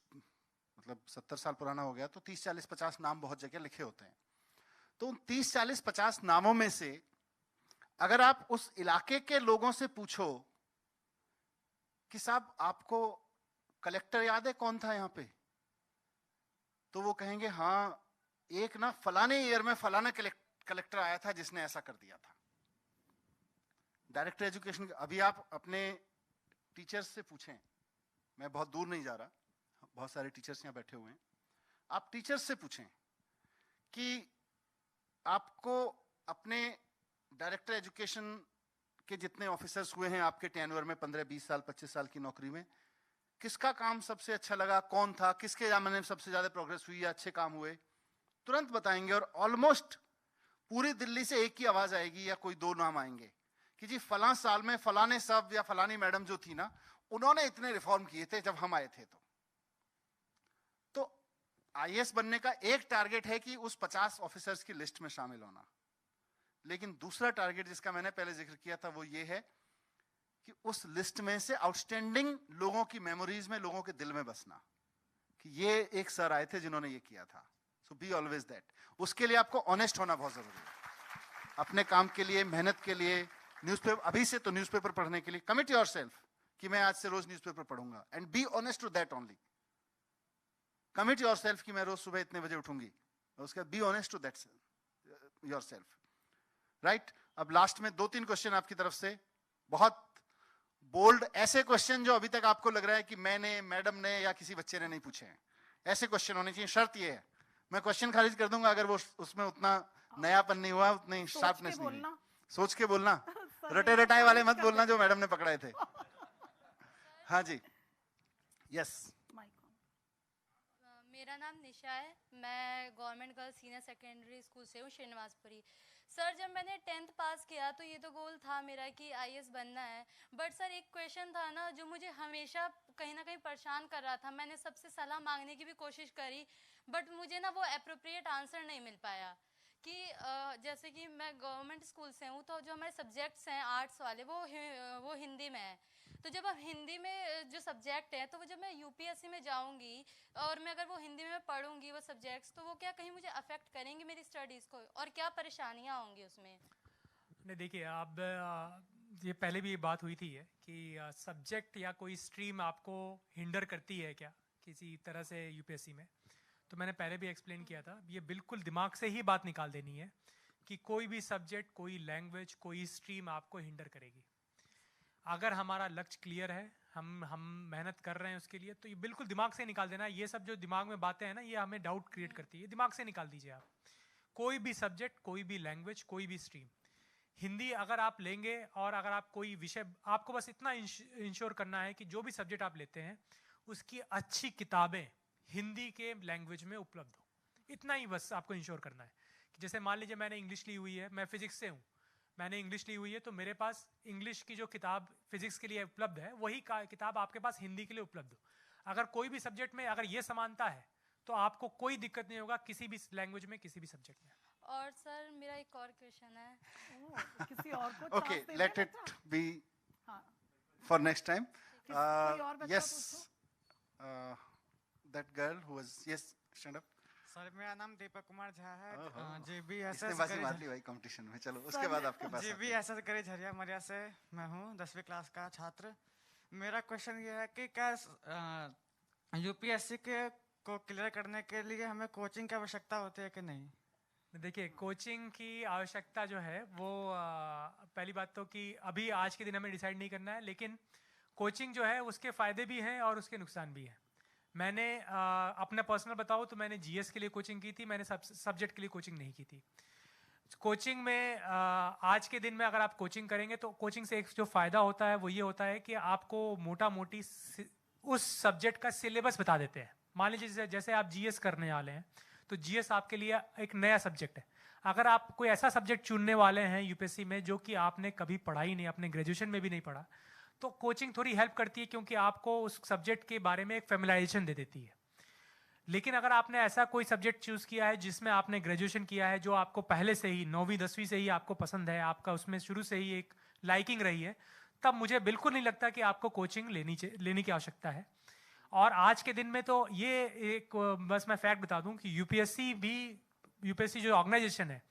मतलब 70 साल पुराना हो गया, तो 30, 40, 50 नाम बहुत जगह लिखे होते हैं। तो उन 30, 40, 50 नामों में से अगर आप उस इलाके के लोगों से पूछो कि साहब आपको कलेक्टर याद है कौन था यहाँ पे, तो वो कहेंगे हाँ, एक ना फलाने ईयर में फलाना कलेक्टर आया था जिसने ऐसा कर दिया था। डायरेक्टर एजुकेशन, अभी आप अपने टीचर्स से पूछें, मैं बहुत दूर नहीं जा रहा, बहुत सारे टीचर्स यहाँ बैठे हुए हैं, आप टीचर्स से पूछें कि आपको अपने डायरेक्टर एजुकेशन के जितने ऑफिसर्स हुए हैं आपके टेन्योर में, 15, 20 साल, 25 साल की नौकरी में, किसका काम सबसे अच्छा लगा, कौन था, किसके एग्जाम में सबसे ज्यादा प्रोग्रेस हुई या अच्छे काम हुए, तुरंत बताएंगे। और ऑलमोस्ट पूरी दिल्ली से एक ही आवाज आएगी या कोई 2 नाम आएंगे कि जी फलां साल में फलाने साहब या फलानी मैडम जो थी ना, उन्होंने इतने रिफॉर्म किए थे जब हम आए थे। तो आईएएस बनने का एक टारगेट है कि उस 50 ऑफिसर्स की लिस्ट में शामिल होना, लेकिन दूसरा टारगेट जिसका मैंने पहले जिक्र किया था वो ये है कि उस लिस्ट में से आउटस्टैंडिंग लोगों की मेमोरीज में, लोगों के दिल में बसना कि ये एक सर आए थे जिन्होंने ये किया था। सो बी ऑलवेज दैट। उसके लिए आपको ऑनेस्ट होना बहुत जरूरी है, अपने काम के लिए, मेहनत के लिए। न्यूज़पेपर, अभी से तो न्यूज़पेपर पढ़ने के लिए कमिट योरसेल्फ कि मैं आज से रोज न्यूज़पेपर पढ़ूंगा, and be honest to that only. Commit yourself कि मैं रोज सुबह इतने बजे उठूंगी, उसके बाद be honest to that yourself, right. अब लास्ट में 2-3 क्वेश्चन आपकी तरफ से, बहुत बोल्ड ऐसे क्वेश्चन जो अभी तक आपको लग रहा है कि मैंने, मैडम ने या किसी बच्चे ने नहीं पूछे हैं, ऐसे क्वेश्चन होने चाहिए। शर्त ये है, मैं क्वेश्चन खारिज कर दूंगा अगर वो उसमें उतना नयापन नहीं हुआ, उतनी शार्पनेस नहीं हुई। सोच के बोलना, रटे रटाए वाले मत बोलना जो मैडम ने पकड़ाए थे। हाँ जी, यस। मेरा नाम निशा है, मैं government girls senior secondary school से हूँ, श्रीनिवासपुरी। सर, जब मैंने 10th पास किया तो ये तो गोल था मेरा कि आईएएस बनना है, बट सर एक क्वेश्चन था ना जो मुझे हमेशा कहीं ना कहीं परेशान कर रहा था। मैंने सबसे सलाह मांगने की भी कोशिश करी, बट मुझे ना वो एप्रोप्रिएट आंसर नहीं मिल पाया। कि जैसे कि मैं गवर्नमेंट स्कूल से हूँ, तो जो हमारे सब्जेक्ट्स हैं आर्ट्स वाले वो हिंदी में है। तो जब अब हिंदी में जो सब्जेक्ट है, तो वो जब मैं यूपीएससी में जाऊंगी और मैं अगर वो हिंदी में पढ़ूंगी वो सब्जेक्ट्स, तो वो क्या कहीं मुझे अफेक्ट करेंगे मेरी स्टडीज़ को, और क्या परेशानियाँ होंगी उसमें? नहीं, देखिए, आप ये पहले भी ये बात हुई थी है कि सब्जेक्ट या कोई स्ट्रीम आपको हिंडर करती है क्या किसी तरह से यूपीएससी में। तो मैंने पहले भी एक्सप्लेन किया था, ये बिल्कुल दिमाग से ही बात निकाल देनी है कि कोई भी सब्जेक्ट, कोई लैंग्वेज, कोई स्ट्रीम आपको हिंडर करेगी। अगर हमारा लक्ष्य क्लियर है, हम मेहनत कर रहे हैं उसके लिए, तो ये बिल्कुल दिमाग से निकाल देना। ये सब जो दिमाग में बातें हैं ना, ये हमें डाउट क्रिएट करती है, दिमाग से निकाल दीजिए आप। कोई भी सब्जेक्ट, कोई भी लैंग्वेज, कोई भी स्ट्रीम, हिंदी अगर आप लेंगे और अगर आप कोई विषय, आपको बस इतना इंश्योर करना है कि जो भी सब्जेक्ट आप लेते हैं उसकी अच्छी किताबें हिंदी के लैंग्वेज में उपलब्ध हो, इतना ही बस आपको इंश्योर करना है। कि जैसे मान लीजिए मैंने इंग्लिश ली हुई है, मैं फिजिक्स से हूँ, मैंने इंग्लिश ली हुई है, तो मेरे पास इंग्लिश की जो किताब फिजिक्स के लिए उपलब्ध है वही किताब आपके पास हिंदी के लिए उपलब्ध हो। अगर कोई भी सब्जेक्ट में अगर ये समानता है तो आपको कोई दिक्कत नहीं होगा किसी भी लैंग्वेज में, किसी भी सब्जेक्ट में। और सर मेरा एक और क्वेश्चन है। किसी और को okay, let it be for next time. Yes, that girl who was, yes, stand up. Sir, मेरा नाम दीपक कुमार झा है, इसने बाजी मार ली भाई कंपटीशन में। चलो उसके बाद आपके पास जीबीएसएस करे झरिया मरिया से मैं हूँ, 10वीं क्लास का छात्र। मेरा क्वेश्चन ये है कि क्या यूपीएससी के को क्लियर करने के लिए हमें कोचिंग की आवश्यकता होती है कि नहीं? देखिए, कोचिंग की आवश्यकता जो है वो पहली बात तो कि अभी आज के दिन हमें डिसाइड नहीं करना है, लेकिन कोचिंग जो है उसके फ़ायदे भी हैं और उसके नुकसान भी हैं। मैंने अपना पर्सनल बताऊँ तो मैंने जीएस के लिए कोचिंग की थी, मैंने सब्जेक्ट के लिए कोचिंग नहीं की थी। कोचिंग में आज के दिन में अगर आप कोचिंग करेंगे तो कोचिंग से एक जो फ़ायदा होता है वो ये होता है कि आपको मोटा मोटी उस सब्जेक्ट का सिलेबस बता देते हैं। मान लीजिए जैसे आप जीएस करने वाले हैं तो जीएस आपके लिए एक नया सब्जेक्ट है। अगर आप कोई ऐसा सब्जेक्ट चुनने वाले हैं यूपीएससी में जो कि आपने कभी पढ़ा ही नहीं, अपने ग्रेजुएशन में भी नहीं पढ़ा, तो कोचिंग थोड़ी हेल्प करती है क्योंकि आपको उस सब्जेक्ट के बारे में एक फेमिलाइजेशन दे देती है। लेकिन अगर आपने ऐसा कोई सब्जेक्ट चूज किया है जिसमें आपने ग्रेजुएशन किया है, जो आपको पहले से ही 9वीं 10वीं से ही आपको पसंद है, आपका उसमें शुरू से ही एक लाइकिंग रही है, तब मुझे बिल्कुल नहीं लगता कि आपको कोचिंग लेने की आवश्यकता है। और आज के दिन में तो ये एक बस मैं फैक्ट बता दूं कि यूपीएससी जो ऑर्गेनाइजेशन है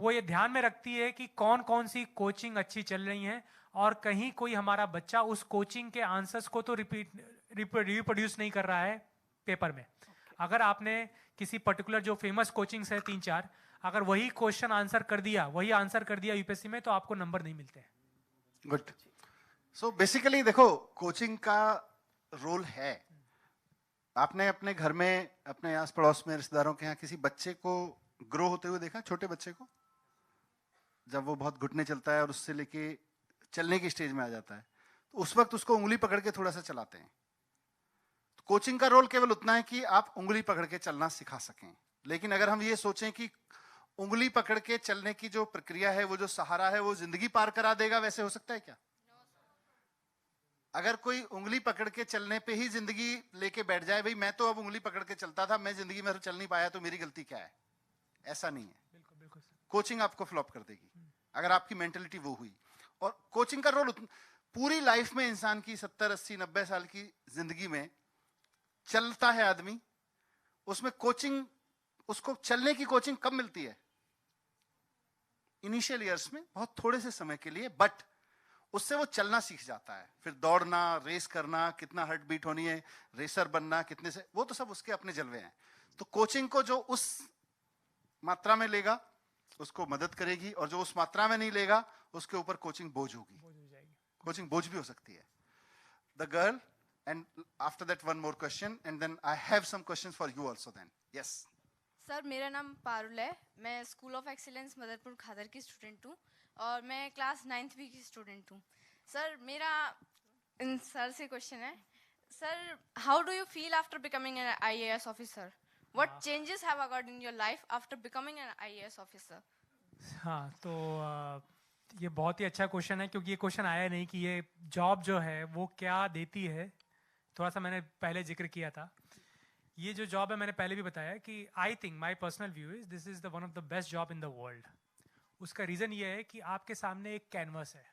वो ये ध्यान में रखती है कि कौन कौन सी कोचिंग अच्छी चल रही है और कहीं कोई हमारा बच्चा उस कोचिंग के आंसर्स को तो रिप्रोड्यूस नहीं कर रहा है पेपर में। अगर आपने किसी पर्टिकुलर जो फेमस कोचिंग्स है 3-4, अगर वही क्वेश्चन आंसर कर दिया, वही आंसर कर दिया यूपीएससी में, तो आपको नंबर नहीं मिलते हैं। गुड। सो बेसिकली देखो, कोचिंग का रोल है, आपने अपने घर में, अपने आस पड़ोस में, रिश्तेदारों के यहाँ किसी बच्चे को ग्रो होते हुए देखा? छोटे बच्चे को जब वो बहुत घुटने चलता है और उससे लेके चलने की स्टेज में आ जाता है, तो उस वक्त उसको उंगली पकड़ के थोड़ा सा चलाते हैं। तो कोचिंग का रोल केवल उतना है कि आप उंगली पकड़ के चलना सिखा सकें। लेकिन अगर हम ये सोचें कि उंगली पकड़ के चलने की जो प्रक्रिया है, वो जो सहारा है, वो जिंदगी पार करा देगा, वैसे हो सकता है क्या? अगर कोई उंगली पकड़ के चलने पे ही जिंदगी लेके बैठ जाए, भाई मैं तो अब उंगली पकड़ के चलता था, मैं जिंदगी में चल नहीं पाया तो मेरी गलती क्या है, ऐसा नहीं है। बिल्कुल बिल्कुल। कोचिंग आपको फ्लॉप कर देगी अगर आपकी मेंटेलिटी वो हुई। और कोचिंग का रोल पूरी लाइफ में, इंसान की 70, 80, 90 साल की जिंदगी में चलता है आदमी, उसमें कोचिंग, उसको चलने की कोचिंग कब मिलती है? इनिशियल ईयर्स में, बहुत थोड़े से समय के लिए, बट उससे वो चलना सीख जाता है। फिर दौड़ना, रेस करना, कितना हार्ट बीट होनी है, रेसर बनना, कितने से, वो तो सब उसके अपने जलवे हैं। तो कोचिंग को जो उस मात्रा में लेगा उसको मदद करेगी, और जो उस मात्रा में नहीं लेगा उसके ऊपर कोचिंग बोझ होगी। कोचिंग बोझ भी हो सकती है। The girl, and after that one more question, and then I have some questions for you also then. Yes sir, मेरा नाम पारुल है, मैं school of excellence Madarpur Khadar की स्टूडेंट हूँ और मैं क्लास 9th बी की स्टूडेंट हूँ। सर, मेरा इन सर से क्वेश्चन है, sir, how do you feel after becoming an IAS officer? What changes have occurred in your life after becoming an IAS officer? हाँ, तो ये बहुत ही अच्छा क्वेश्चन है, क्योंकि ये क्वेश्चन आया नहीं कि ये जॉब जो है वो क्या देती है। थोड़ा सा मैंने पहले जिक्र किया था, ये जो जॉब है मैंने पहले भी बताया कि I think, my personal view is, this is the one of the best job in the world. उसका रीज़न ये है कि आपके सामने एक कैनवस है,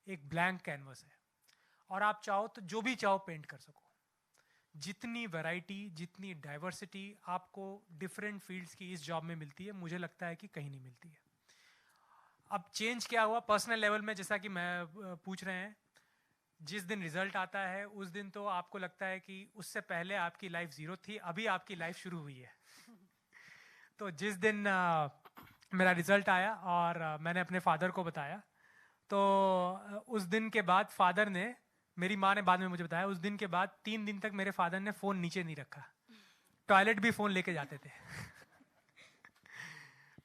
एक ब्लैंक कैनवस है, और आप चाहो तो जो भी चाहो पेंट कर सको। जितनी वैरायटी, जितनी डाइवर्सिटी आपको डिफरेंट फील्ड्स की इस जॉब में मिलती है, मुझे लगता है कि कहीं नहीं मिलती है। अब चेंज क्या हुआ पर्सनल लेवल में, जैसा कि मैं पूछ रहे हैं, जिस दिन रिजल्ट आता है उस दिन तो आपको लगता है कि उससे पहले आपकी लाइफ जीरो थी, अभी आपकी लाइफ शुरू हुई है। तो जिस दिन मेरा रिजल्ट आया और मैंने अपने फादर को बताया, तो उस दिन के बाद फादर ने, मेरी माँ ने बाद में मुझे बताया, उस दिन के बाद 3 दिन तक मेरे फादर ने फोन नीचे नहीं रखा, टॉयलेट भी फोन लेके जाते थे।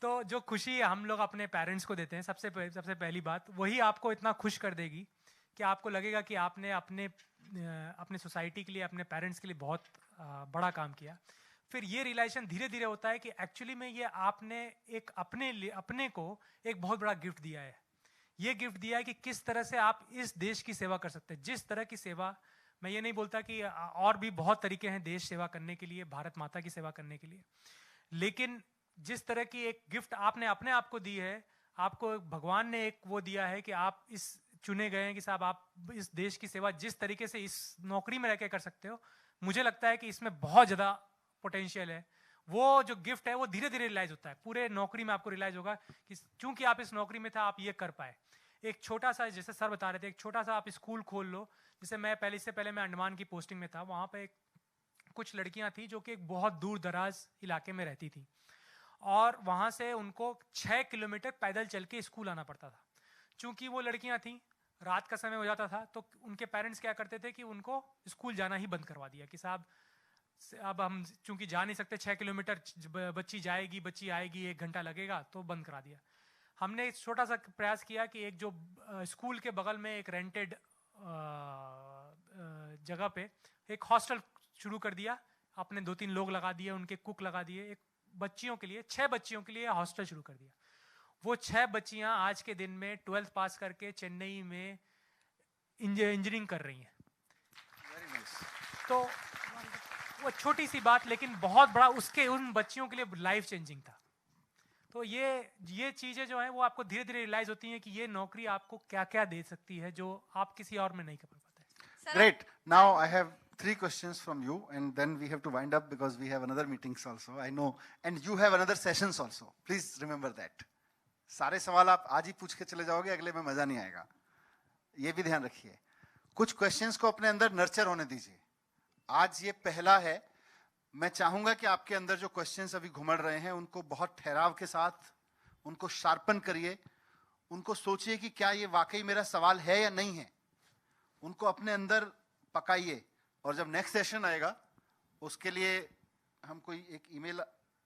तो जो खुशी हम लोग अपने पेरेंट्स को देते हैं, सबसे पहली बात वही आपको इतना खुश कर देगी कि आपको लगेगा कि आपने अपने सोसाइटी के लिए, अपने पेरेंट्स के लिए बहुत बड़ा काम किया। फिर ये रियलाइजेशन धीरे धीरे होता है कि एक्चुअली में ये आपने एक अपने को एक बहुत बड़ा गिफ्ट दिया है। ये गिफ्ट दिया है कि किस तरह से आप इस देश की सेवा कर सकते हैं। जिस तरह की सेवा, मैं ये नहीं बोलता कि और भी बहुत तरीके हैं देश सेवा करने के लिए, भारत माता की सेवा करने के लिए, लेकिन जिस तरह की एक गिफ्ट आपने अपने आप को दी है, आपको भगवान ने एक वो दिया है कि आप इस चुने गए हैं कि साहब आप इस देश की सेवा जिस तरीके से इस नौकरी में रह के कर सकते हो, मुझे लगता है कि इसमें बहुत ज़्यादा पोटेंशियल है। वो जो गिफ्ट है वो धीरे धीरे रियलाइज होता है, पूरे नौकरी में आपको रियलाइज होगा कि चूंकि आप इस नौकरी में था, आप ये कर पाए। एक छोटा सा, जैसे सर बता रहे थे, एक छोटा सा आप स्कूल खोल लो। जैसे इससे पहले मैं अंडमान की पोस्टिंग में था, वहाँ पे कुछ लड़कियाँ थी जो कि एक बहुत दूर दराज इलाके में रहती थी, और वहाँ से उनको 6 किलोमीटर पैदल चल के स्कूल आना पड़ता था। चूंकि वो लड़कियाँ थीं, रात का समय हो जाता था, तो उनके पेरेंट्स क्या करते थे कि उनको स्कूल जाना ही बंद करवा दिया कि साहब अब हम चूंकि जा नहीं सकते, 6 किलोमीटर बच्ची जाएगी, बच्ची आएगी, 1 घंटा लगेगा, तो बंद करा दिया। हमने एक छोटा सा प्रयास किया कि एक जो स्कूल के बगल में एक रेंटेड जगह पे एक हॉस्टल शुरू कर दिया। अपने 2-3 लोग लगा दिए, उनके कुक लगा दिए, एक बच्चियों के लिए 6 बच्चियों के लिए हॉस्टल शुरू कर दिया। वो 6 बच्चियां आज के दिन में 12th पास करके चेन्नई में इंजीनियरिंग कर रही हैं। तो वो छोटी सी बात लेकिन बहुत बड़ा उसके उन बच्चियों के लिए लाइफ चेंजिंग था। तो ये चीजें जो हैं वो आपको धीरे धीरे रियलाइज होती हैं कि ये नौकरी आपको क्या क्या दे सकती है जो आप किसी और में नहीं कर पाते। Great. Now I have 3 questions from you, and then we have to wind up because we have another meetings also. I know, and you have another sessions also. Please remember that. सारे सवाल आप आज ही पूछ के चले जाओगे, अगले में मजा नहीं आएगा, ये भी ध्यान रखिए। कुछ क्वेश्चंस को अपने अंदर नर्चर होने दीजिए। आज ये पहला है, मैं चाहूंगा कि आपके अंदर जो क्वेश्चंस अभी घुमड़ रहे हैं उनको बहुत ठहराव के साथ उनको शार्पन करिए, उनको सोचिए कि क्या ये वाकई मेरा सवाल है या नहीं है, उनको अपने अंदर पकाइए। और जब नेक्स्ट सेशन आएगा उसके लिए हम कोई एक ईमेल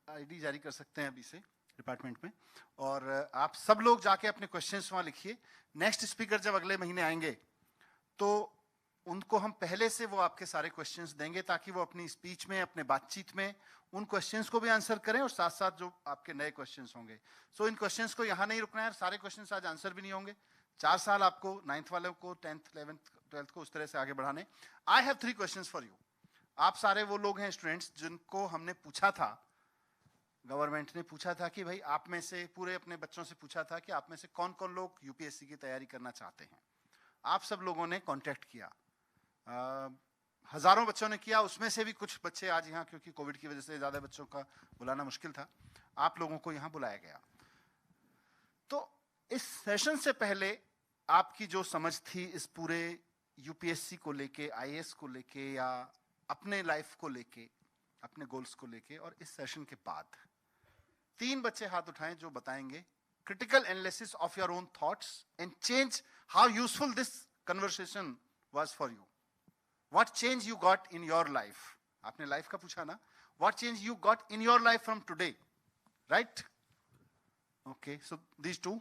आईडी जारी कर सकते हैं अभी से डिपार्टमेंट में, और आप सब लोग जाके अपने क्वेश्चंस वहां लिखिए। नेक्स्ट स्पीकर जब अगले महीने आएंगे तो उनको हम पहले से वो आपके सारे क्वेश्चंस देंगे ताकि वो अपनी स्पीच में, अपने बातचीत में उन क्वेश्चंस को भी आंसर करें और साथ साथ जो आपके नए क्वेश्चंस होंगे। सो इन क्वेश्चंस को यहाँ नहीं रुकना है, सारे क्वेश्चंस आज आंसर भी नहीं होंगे। 4 साल आपको 9th वालों को 10th 11th 12th को उस तरह से आगे बढ़ाने। I have 3 questions for you. आप सारे वो लोग हैं स्टूडेंट्स जिनको हमने पूछा था, गवर्नमेंट ने पूछा था कि भाई आप में से, पूरे अपने बच्चों से पूछा था कि आप में से कौन कौन लोग यूपीएससी की तैयारी करना चाहते हैं। आप सब लोगों ने कांटेक्ट किया, हजारों बच्चों ने किया, उसमें से भी कुछ बच्चे आज यहाँ, क्योंकि कोविड की वजह से ज्यादा बच्चों का बुलाना मुश्किल था, आप लोगों को यहाँ बुलाया गया। तो इस सेशन से पहले आपकी जो समझ थी इस पूरे यूपीएससी को लेके, आईएएस को लेके, या अपने लाइफ को लेके, अपने गोल्स को लेके, और इस सेशन के बाद 3 बच्चे हाथ उठाएं जो बताएंगे critical analysis of your own thoughts and change how useful this conversation was for you. What change you got in your life? आपने लाइफ का पूछा ना? What change you got in your life from today? Right? Okay, so these 2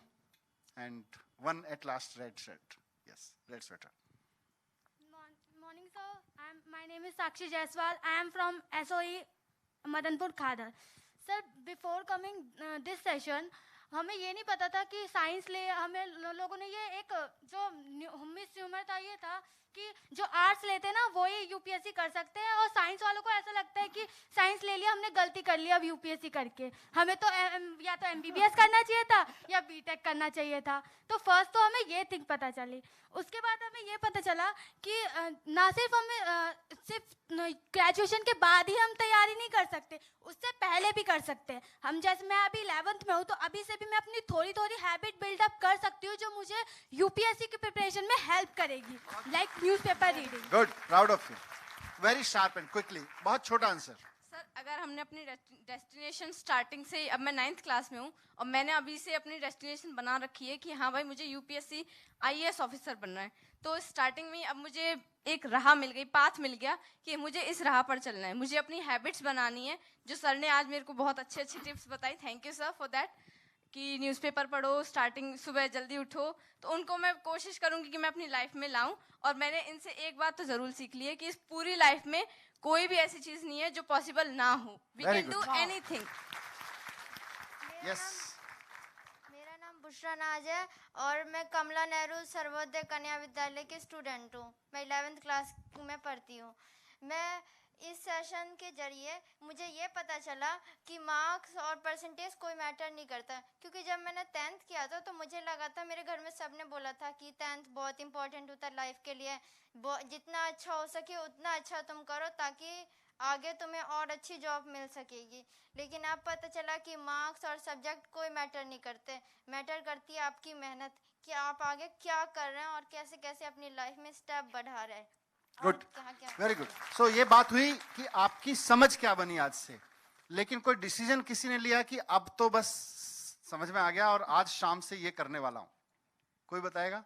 and one at last red shirt. Yes, red sweater. Morning sir, my name is Sakshi Jaiswal. I am from SOE Madanpur Khadar. Sir, before coming this session, हमें ये नहीं पता था कि साइंस ले, हमें लोगों ने ये एक जो मिसह्यूमर था, ये था कि जो आर्ट्स लेते हैं ना वो ही यूपीएससी कर सकते हैं, और साइंस वालों को ऐसा लगता है कि साइंस ले लिया हमने, गलती कर लिया अब यूपीएससी करके, हमें तो या तो एमबीबीएस करना चाहिए था या बीटेक करना चाहिए था। तो फर्स्ट तो हमें ये थिंक पता चली, उसके बाद हमें ये पता चला कि ना सिर्फ हमें सिर्फ ग्रेजुएशन के बाद ही हम तैयारी नहीं कर सकते, उससे पहले भी कर सकते हैं हम। जैसे मैं अभी 11th में हूँ तो अभी से भी मैं अपनी थोड़ी थोड़ी हैबिट बिल्डअप कर सकती हूँ जो मुझे यूपीएससी की प्रिपरेशन में हेल्प करेगी, like newspaper reading. Good, proud of you, very sharp and quickly. बहुत छोटा आंसर। सर, अगर हमने अपनी डेस्टिनेशन स्टार्टिंग से, अब मैं 9th क्लास में हूँ और मैंने अभी से अपनी डेस्टिनेशन बना रखी है कि हाँ भाई मुझे यूपीएससी आईएएस ऑफिसर बनना है, तो स्टार्टिंग में अब मुझे एक राह मिल गई, पाथ मिल गया कि मुझे इस राह पर चलना है, मुझे अपनी हैबिट्स बनानी है, जो सर ने आज मेरे को बहुत अच्छी अच्छी टिप्स बताई, thank you sir for that. कि न्यूज़पेपर पढ़ो, स्टार्टिंग सुबह जल्दी उठो, तो उनको मैं कोशिश करूँगी कि मैं अपनी लाइफ में लाऊं। और मैंने इनसे एक बात तो ज़रूर सीख ली है कि इस पूरी लाइफ में कोई भी ऐसी चीज़ नहीं है जो पॉसिबल ना हो, we can do anything. Yes, मेरा नाम बुशरा नाज है और मैं कमला नेहरू सर्वोदय कन्या विद्यालय की स्टूडेंट हूँ। मैं 11th क्लास में पढ़ती हूँ। मैं इस सेशन के जरिए मुझे ये पता चला कि मार्क्स और परसेंटेज कोई मैटर नहीं करता, क्योंकि जब मैंने 10th किया था तो मुझे लगा था, मेरे घर में सब ने बोला था कि 10th बहुत इंपॉर्टेंट होता है लाइफ के लिए, जितना अच्छा हो सके उतना अच्छा तुम करो ताकि आगे तुम्हें और अच्छी जॉब मिल सकेगी। लेकिन अब पता चला कि मार्क्स और सब्जेक्ट कोई मैटर नहीं करते, मैटर करती है आपकी मेहनत, कि आप आगे क्या कर रहे हैं और कैसे कैसे अपनी लाइफ में स्टेप बढ़ा रहे हैं। Good, very good. सो ये बात हुई कि आपकी समझ क्या बनी आज से, लेकिन कोई डिसीजन किसी ने लिया कि अब तो बस समझ में आ गया और आज शाम से ये करने वाला हूं? कोई बताएगा?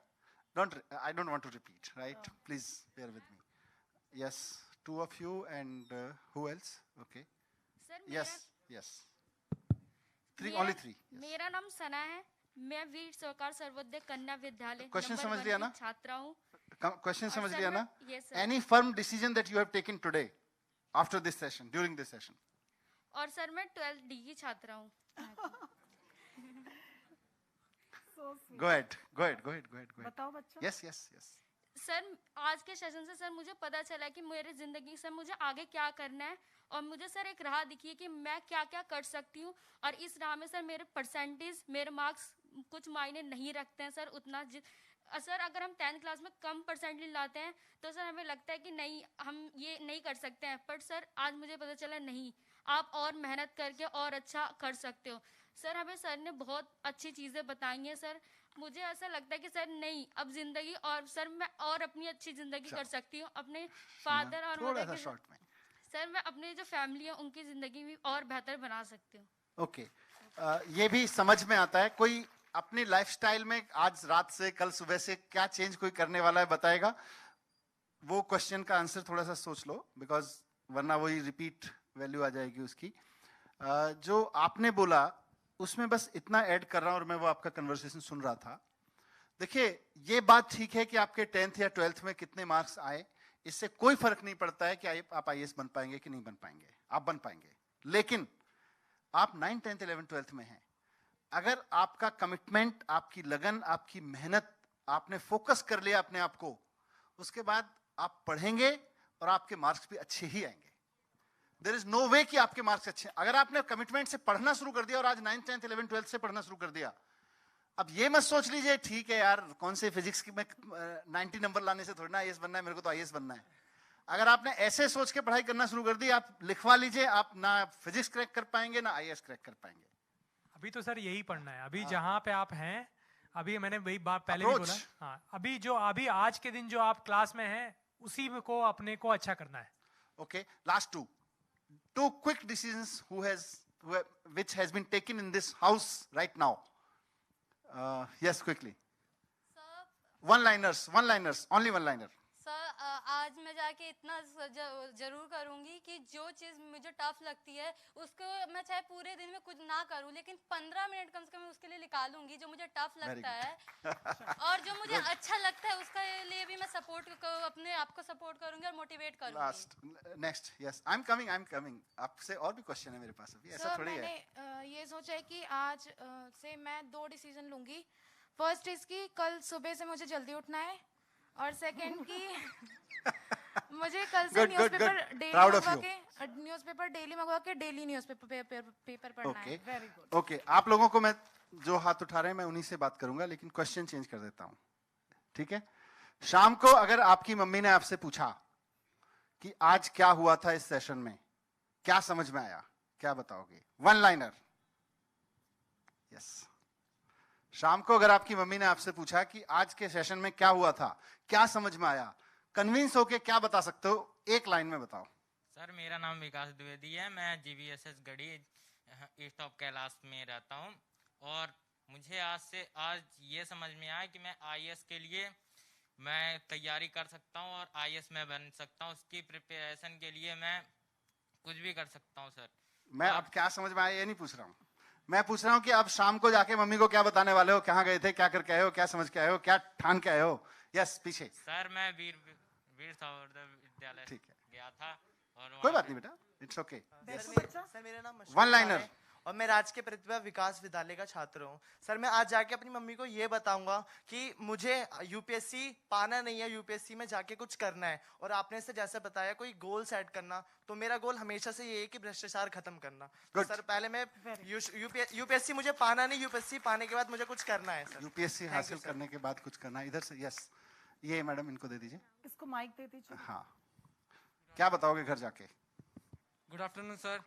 I don't want to repeat, right? Please bear with me. Yes, 2 of you and who else? Okay. Yes. 3, only 3. Yes. मेरा नाम सना है, मैं वीर सरकार सर्वोदय कन्या विद्यालय क्वेश्चन समझ लिया ना? छात्रा हूँ। क्वेश्चन समझ लिया ना? Yes, sir. Any firm decision that you have taken today after this session, during this session? और सर मैं 12th डी की छात्रा हूँ। Go ahead. बताओ बच्चा। Yes. सर आज के सेशन से सर मुझे पता चला कि मेरी ज़िंदगी सर मुझे आगे क्या करना है, और मुझे सर एक राह दिखी है कि मैं क्या क्या कर सकती हूँ, और इस राह में सर मेरे परसेंटेज, मेरे मार्क्स कुछ मायने नहीं रखते हैं सर उतना। सर अगर हम 10th क्लास में कम परसेंटेज लाते हैं तो सर हमें लगता है कि नहीं हम ये नहीं कर सकते हैं, बट सर आज मुझे पता चला नहीं, आप और मेहनत करके और अच्छा कर सकते हो। सर हमें सर ने बहुत अच्छी चीज़ें बताई हैं सर, मुझे ऐसा लगता है कि सर नहीं अब ज़िंदगी और सर मैं और अपनी अच्छी ज़िंदगी कर सकती हूँ अपने फादर और मदर के साथ। सर मैं अपनी जो फैमिली है उनकी ज़िंदगी भी और बेहतर बना सकती हूँ। ओके, ये भी समझ में आता है। कोई अपनी लाइफस्टाइल में आज रात से कल सुबह से क्या चेंज कोई करने वाला है बताएगा? वो क्वेश्चन का आंसर थोड़ा सा सोच लो, बिकॉज वरना वही रिपीट वैल्यू आ जाएगी उसकी। जो आपने बोला उसमें बस इतना ऐड कर रहा हूं, और मैं वो आपका कन्वर्सेशन सुन रहा था। देखिए, ये बात ठीक है कि आपके 10th या 12th में कितने मार्क्स आए, इससे कोई फर्क नहीं पड़ता है कि आप IAS बन पाएंगे कि नहीं बन पाएंगे, आप बन पाएंगे। लेकिन आप 9th, 10th, 11th, 12th में हैं, अगर आपका कमिटमेंट, आपकी लगन, आपकी मेहनत, आपने फोकस कर लिया अपने आप को, उसके बाद आप पढ़ेंगे और आपके मार्क्स भी अच्छे ही आएंगे। देयर इज नो वे कि आपके मार्क्स अच्छे। अगर आपने कमिटमेंट से पढ़ना शुरू कर दिया और आज 9th, 10th, 11th, 12th से पढ़ना शुरू कर दिया, अब ये मत सोच लीजिए ठीक है यार कौन से फिजिक्स की में 90 नंबर लाने से थोड़ी ना IAS बनना है, मेरे को तो IAS बनना है। अगर आपने ऐसे सोच के पढ़ाई करना शुरू कर दी, आप लिखवा लीजिए, आप ना फिजिक्स क्रैक कर पाएंगे ना IAS क्रैक कर पाएंगे। अभी तो सर यही पढ़ना है, अभी जहां पे आप हैं, अभी मैंने वही बात पहले भी बोला, हाँ अभी आज के दिन जो आप क्लास में हैं उसी को अपने को अच्छा करना है। Okay, last two quick decisions which has been taken in this house right now. Yes, quickly. Sir One-liners, only one-liner. Sir आज मैं जाके इतना जरूर करूंगी कि जो चीज़ मुझे टफ लगती है उसको मैं चाहे पूरे दिन में कुछ ना करूं, लेकिन 15 मिनट कम से कम उसके लिए निकालूंगी जो मुझे टफ लगता है और जो मुझे अच्छा लगता है उसके लिए भी मैं अपने आप को सपोर्ट करूंगी और मोटिवेट करूंगी। Next, yes, I'm coming. आपसे और भी क्वेश्चन है मेरे पास अभी, ऐसा थोड़ी है। मैंने ये सोचा है कि आज से मैं 2 डिसीजन लूंगी। फर्स्ट इज कि कल सुबह से मुझे जल्दी उठना है, और सेकंड की मुझे कल से न्यूज़पेपर डेली मंगवा के डेली न्यूज़पेपर पढ़ना है। Very good. ओके, आप लोगों को मैं जो हाथ उठा रहे हैं मैं उन्हीं से बात करूंगा, लेकिन क्वेश्चन चेंज कर देता हूं, ठीक है? शाम को अगर आपकी मम्मी ने आपसे पूछा कि आज क्या हुआ था इस सेशन में, क्या समझ में आया, क्या बताओगे? वन-लाइनर। यस। शाम को अगर आपकी मम्मी ने आपसे पूछा कि आज के सेशन में क्या हुआ था, क्या समझ में आया, कन्विंस होके क्या बता सकते हो? एक लाइन में बताओ। सर मेरा नाम विकास द्विवेदी है, मैं GVSS Garhi east of Kailash में रहता हूं, और मुझे आज ये समझ में आया कि मैं IAS के लिए मैं तैयारी कर सकता हूं और IAS में बन सकता हूं। उसकी प्रिपरेशन के लिए मैं कुछ भी कर सकता हूं सर। मैं अब क्या समझ में आया ये नहीं पूछ रहा हूँ, मैं पूछ रहा हूँ कि अब शाम को जाके मम्मी को क्या बताने वाले हो, कहाँ गए थे, क्या करके आए हो, क्या समझ के आए हो, क्या ठान के आए हो? यस, पीछे। सर मैं वीर सावरकर विद्यालय गया था, और कोई बात नहीं बेटा, इट्स ओके। सर मेरा नाम वन लाइनर। और मैं राजकीय प्रतिभा विकास विद्यालय का छात्र हूँ। सर मैं आज जाके अपनी मम्मी को ये बताऊंगा कि मुझे UPSC पाना नहीं है, UPSC में जाके कुछ करना है। और आपने से जैसे बताया कोई गोल सेट करना, तो मेरा गोल हमेशा से ये है कि भ्रष्टाचार खत्म करना। तो सर पहले मैं UPSC मुझे पाना नहीं, UPSC पाने के बाद मुझे कुछ करना है सर। UPSC हासिल करने के बाद कुछ करना है। इधर से यस, ये मैडम इनको दे दीजिए, इसको माइक दे दीजिए। हाँ, क्या बताओगे घर जाके? गुड आफ्टरनून सर,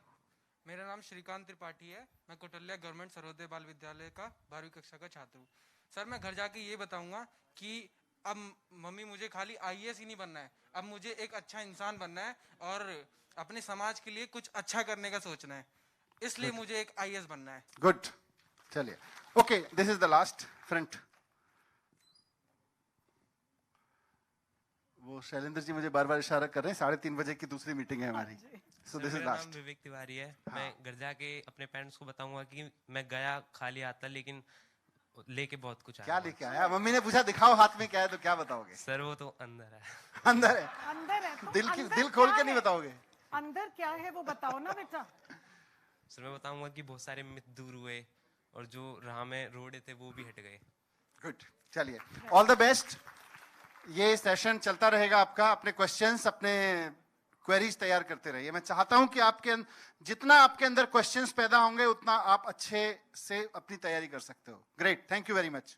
मेरा नाम श्रीकांत त्रिपाठी है, मैं कोटल्या गवर्नमेंट सर्वोदय बाल विद्यालय का 12वीं कक्षा का छात्र हूँ। सर मैं घर जाके ये बताऊंगा कि अब मम्मी मुझे खाली IAS ही नहीं बनना है, अब मुझे एक अच्छा इंसान बनना है और अपने समाज के लिए कुछ अच्छा करने का सोचना है, इसलिए मुझे एक IAS बनना है। गुड, चलिए okay, this is the last front. वो शैलेंद्र जी मुझे बार बार इशारा कर रहे हैं, 3:30 बजे की दूसरी मीटिंग है हमारी। So this is मेरा last. नाम विवेक तिवारी है। मैं घर जाके अपने पेरेंट्स को बताऊंगा कि मैं गया खाली आता लेकिन लेके बहुत कुछ आया। क्या लेके आया? मम्मी ने पूछा दिखाओ हाथ में क्या है, तो क्या बताओगे? सर वो तो अंदर है। अंदर है? अंदर है तो दिल खोल के नहीं बताओगे? अंदर क्या है वो बताओ ना बेटा। सर मैं बताऊंगा कि बहुत सारे मिथ दूर हुए और जो राह में रोड़े थे वो भी हट गए। गुड, चलिए ऑल द बेस्ट। ये सेशन चलता रहेगा आपका, अपने क्वेश्चंस अपने क्वेरीज तैयार करते रहिए। मैं चाहता हूं कि जितना आपके अंदर क्वेश्चंस पैदा होंगे उतना आप अच्छे से अपनी तैयारी कर सकते हो। Great, thank you very much.